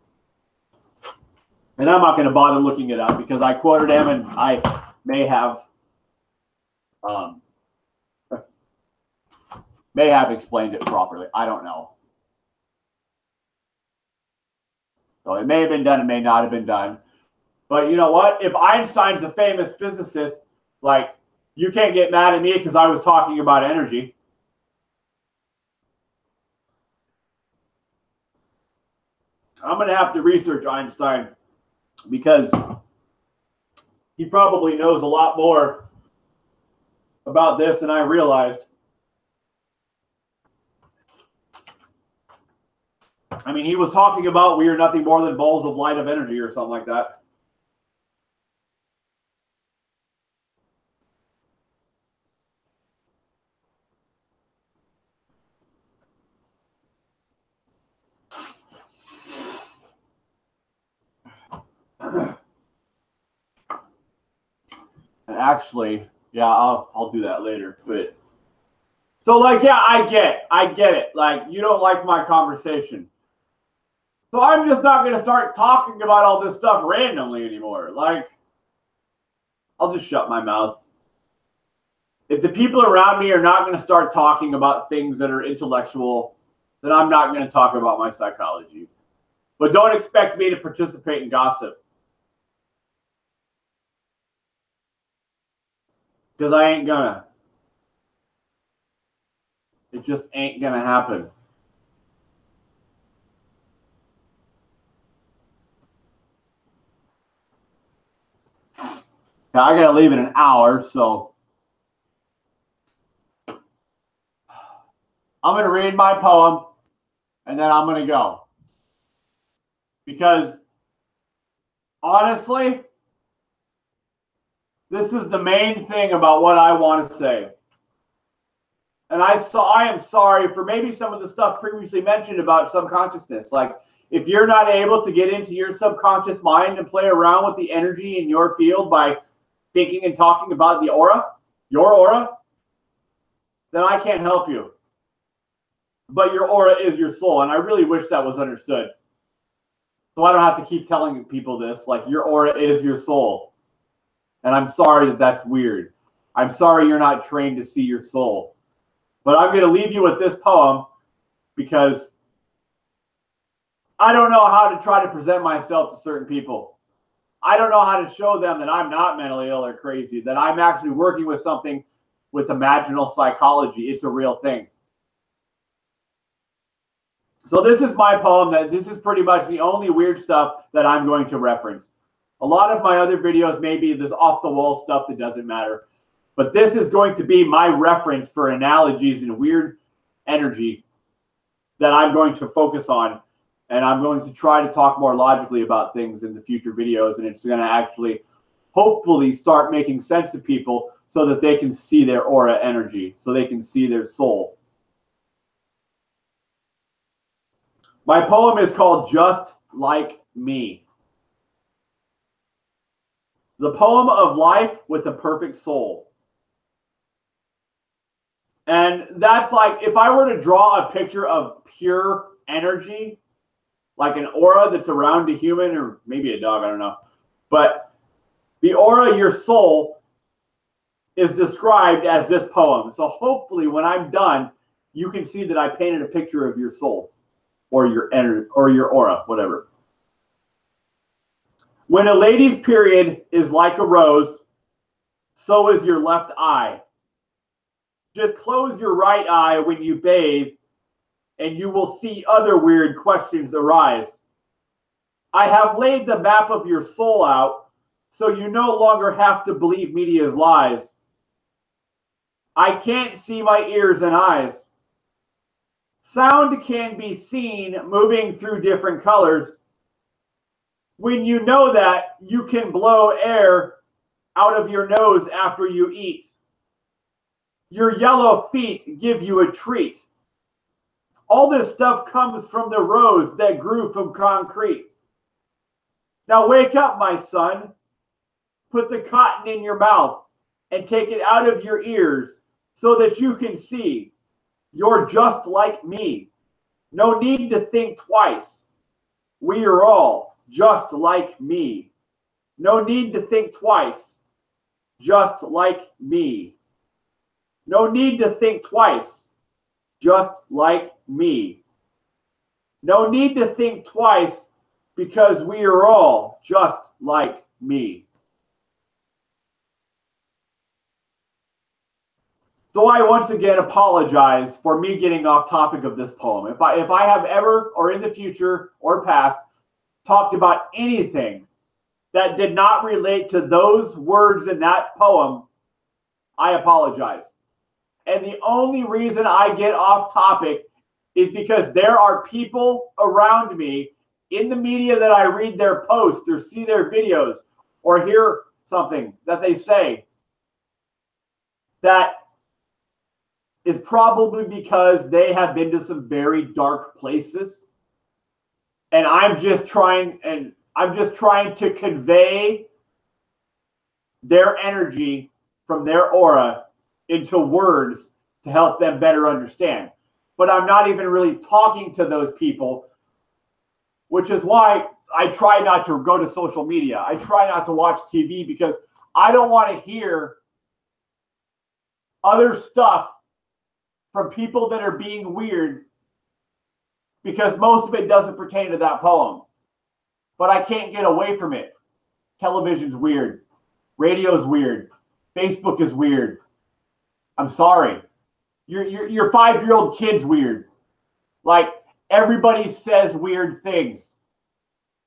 And I'm not going to bother looking it up because I quoted him and I may have explained it properly. I don't know. So it may have been done, it may not have been done. But you know what? If Einstein's a famous physicist, like, you can't get mad at me because I was talking about energy. I'm going to have to research Einstein because he probably knows a lot more about this than I realized. I mean, he was talking about we are nothing more than balls of light of energy or something like that. And actually, yeah, I'll do that later. But so, like, yeah, I get it. Like, you don't like my conversation. So I'm just not going to start talking about all this stuff randomly anymore. Like, I'll just shut my mouth. If the people around me are not going to start talking about things that are intellectual, then I'm not going to talk about my psychology. But don't expect me to participate in gossip. Because I ain't gonna. It just ain't gonna happen. Now, I gotta leave in an hour, so I'm gonna read my poem and then I'm gonna go. Because honestly, this is the main thing about what I want to say. And I am sorry for maybe some of the stuff previously mentioned about subconsciousness. Like, if you're not able to get into your subconscious mind and play around with the energy in your field by thinking and talking about the aura, your aura, then I can't help you. But your aura is your soul, and I really wish that was understood. So I don't have to keep telling people this, like, your aura is your soul. And I'm sorry that that's weird. I'm sorry you're not trained to see your soul. But I'm going to leave you with this poem because I don't know how to try to present myself to certain people. I don't know how to show them that I'm not mentally ill or crazy, that I'm actually working with something with imaginal psychology. It's a real thing. So this is my poem. This is pretty much the only weird stuff that I'm going to reference. A lot of my other videos may be this off-the-wall stuff that doesn't matter. But this is going to be my reference for analogies and weird energy that I'm going to focus on. And I'm going to try to talk more logically about things in the future videos. And it's going to actually, hopefully, start making sense to people so that they can see their aura energy, so they can see their soul. My poem is called Just Like Me. The poem of life with a perfect soul. And that's like, if I were to draw a picture of pure energy, like an aura that's around a human or maybe a dog, I don't know. But the aura, your soul, is described as this poem. So hopefully when I'm done, you can see that I painted a picture of your soul or your energy or your aura, whatever. When a lady's period is like a rose, so is your left eye. Just close your right eye when you bathe, and you will see other weird questions arise. I have laid the map of your soul out, so you no longer have to believe media's lies. I can't see my ears and eyes. Sound can be seen moving through different colors. When you know that, you can blow air out of your nose after you eat. Your yellow feet give you a treat. All this stuff comes from the rose that grew from concrete. Now wake up, my son. Put the cotton in your mouth and take it out of your ears so that you can see. You're just like me. No need to think twice. We are all just like me. No need to think twice. Just like me. No need to think twice. Just like me. No need to think twice because we are all just like me. So I once again apologize for me getting off topic of this poem. If I have ever or in the future or past talked about anything that did not relate to those words in that poem, I apologize. And the only reason I get off topic is because there are people around me in the media that I read their posts or see their videos or hear something that they say that is probably because they have been to some very dark places. And I'm just trying to convey their energy from their aura into words to help them better understand. But I'm not even really talking to those people, which is why I try not to go to social media. I try not to watch TV because I don't want to hear other stuff from people that are being weird, because most of it doesn't pertain to that poem. But I can't get away from it. Television's weird. Radio's weird. Facebook is weird. I'm sorry. Your 5-year-old kid's weird. Like, everybody says weird things.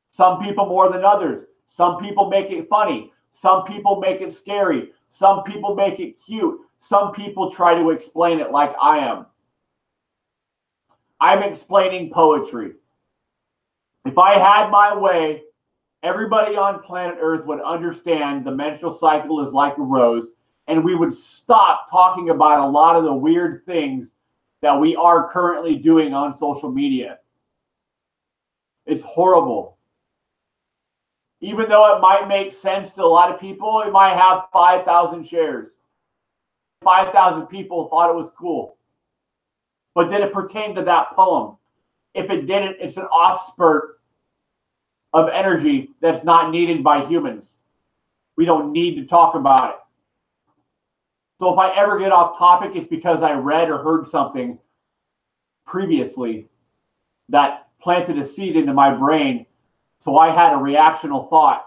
Some people more than others. Some people make it funny. Some people make it scary. Some people make it cute. Some people try to explain it like I am. I'm explaining poetry. If I had my way, everybody on planet Earth would understand the menstrual cycle is like a rose, and we would stop talking about a lot of the weird things that we are currently doing on social media. It's horrible. Even though it might make sense to a lot of people, it might have 5,000 shares. 5,000 people thought it was cool. But did it pertain to that poem? If it didn't, it's an offspurt of energy that's not needed by humans. We don't need to talk about it. So if I ever get off topic, it's because I read or heard something previously that planted a seed into my brain, so I had a reactional thought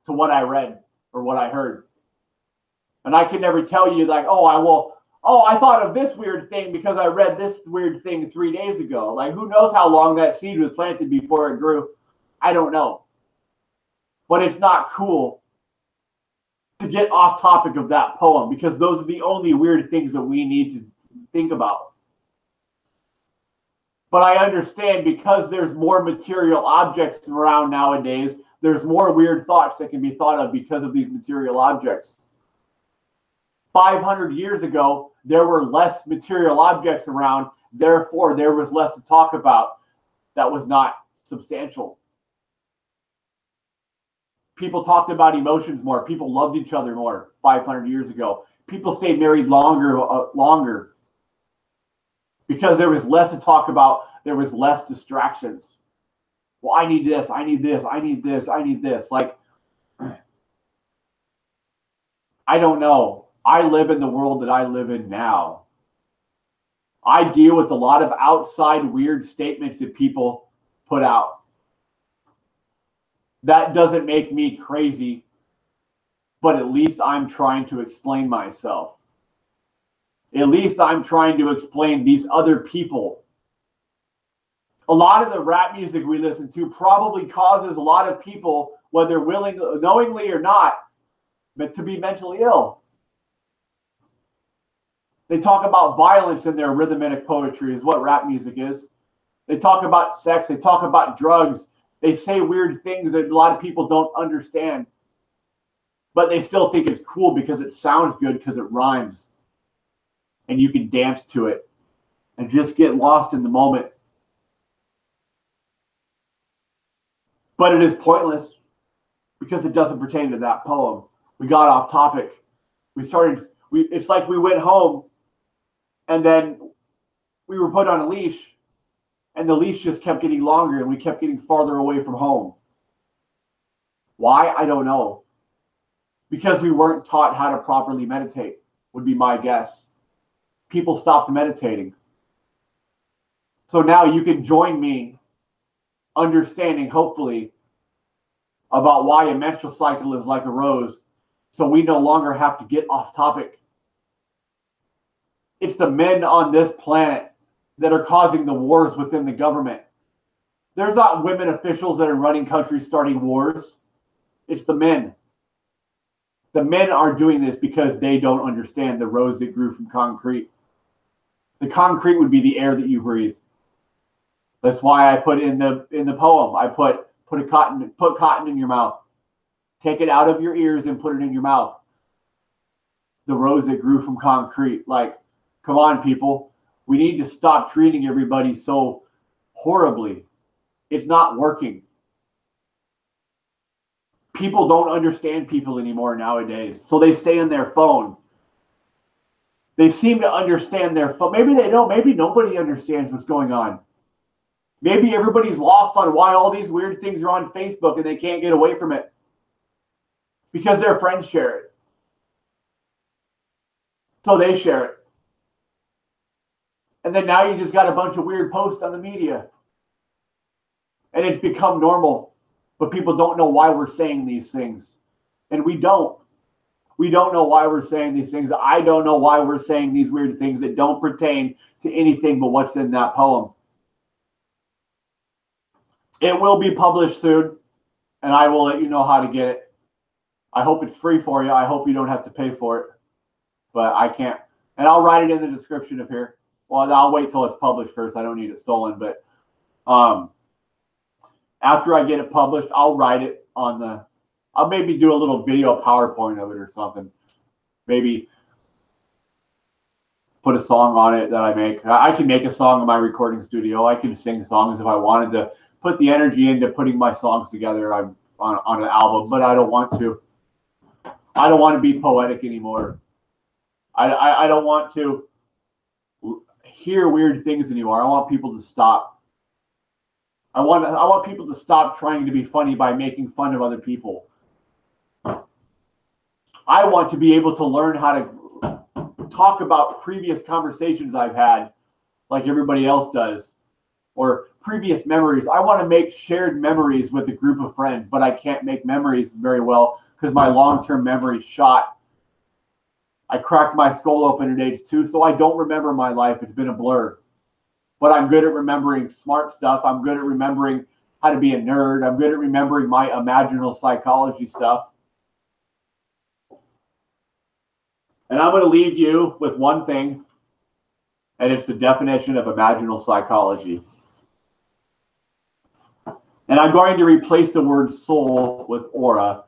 to what I read or what I heard. And I can never tell you like, I thought of this weird thing because I read this weird thing 3 days ago. Like, who knows how long that seed was planted before it grew? I don't know. But it's not cool to get off topic of that poem, because those are the only weird things that we need to think about. But I understand, because there's more material objects around nowadays, there's more weird thoughts that can be thought of because of these material objects. 500 years ago, there were less material objects around, therefore there was less to talk about that was not substantial. People talked about emotions more. People loved each other more 500 years ago. People stayed married longer because there was less to talk about. There was less distractions. Well, I need this, I need this, I need this, I need this. Like, I don't know. I live in the world that I live in now. I deal with a lot of outside weird statements that people put out. That doesn't make me crazy, but at least I'm trying to explain myself. At least I'm trying to explain these other people. A lot of the rap music we listen to probably causes a lot of people, whether knowingly or not, to be mentally ill. They talk about violence in their rhythmic poetry is what rap music is. They talk about sex. They talk about drugs. They say weird things that a lot of people don't understand. But they still think it's cool because it sounds good because it rhymes. And you can dance to it and just get lost in the moment. But it is pointless because it doesn't pertain to that poem. We got off topic. It's like we went home and then we were put on a leash and the leash just kept getting longer and we kept getting farther away from home. Why? I don't know. Because we weren't taught how to properly meditate, would be my guess. People stopped meditating. So now you can join me understanding, hopefully, about why a menstrual cycle is like a rose, so we no longer have to get off topic. It's the men on this planet that are causing the wars within the government. There's not women officials that are running countries starting wars. It's the men. The men are doing this because they don't understand the rose that grew from concrete. The concrete would be the air that you breathe. That's why I put in the poem, I put cotton in your mouth. Take it out of your ears and put it in your mouth. The rose that grew from concrete. Like, come on, people. We need to stop treating everybody so horribly. It's not working. People don't understand people anymore nowadays, so they stay in their phone. They seem to understand their phone. Maybe they don't. Maybe nobody understands what's going on. Maybe everybody's lost on why all these weird things are on Facebook and they can't get away from it because their friends share it. So they share it. And then now you just got a bunch of weird posts on the media. And it's become normal. But people don't know why we're saying these things. And we don't. We don't know why we're saying these things. I don't know why we're saying these weird things that don't pertain to anything but what's in that poem. It will be published soon, and I will let you know how to get it. I hope it's free for you. I hope you don't have to pay for it. But I can't. And I'll write it in the description of here. Well, I'll wait till it's published first. I don't need it stolen. But after I get it published, I'll write it on the... I'll maybe do a little video PowerPoint of it or something. Maybe put a song on it that I make. I can make a song in my recording studio. I can sing songs if I wanted to. Put the energy into putting my songs together on an album, but I don't want to. I don't want to be poetic anymore. I don't want to hear weird things anymore. I want people to stop. I want people to stop trying to be funny by making fun of other people. I want to be able to learn how to talk about previous conversations I've had, like everybody else does. Or previous memories. I want to make shared memories with a group of friends, but I can't make memories very well because my long-term memory's shot. I cracked my skull open at age 2, so I don't remember my life. It's been a blur. But I'm good at remembering smart stuff. I'm good at remembering how to be a nerd. I'm good at remembering my imaginal psychology stuff. And I'm going to leave you with one thing, and it's the definition of imaginal psychology. And I'm going to replace the word soul with aura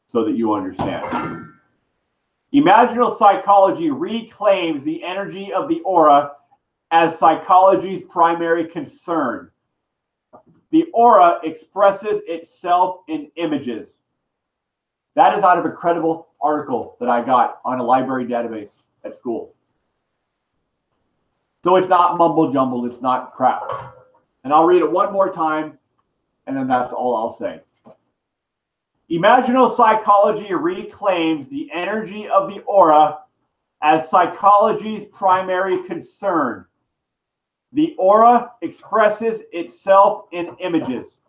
so that you understand. Imaginal psychology reclaims the energy of the aura as psychology's primary concern. The aura expresses itself in images. That is out of a credible article that I got on a library database at school. So it's not mumble jumble, it's not crap. And I'll read it one more time, and then that's all I'll say. Imaginal psychology reclaims the energy of the aura as psychology's primary concern. The aura expresses itself in images.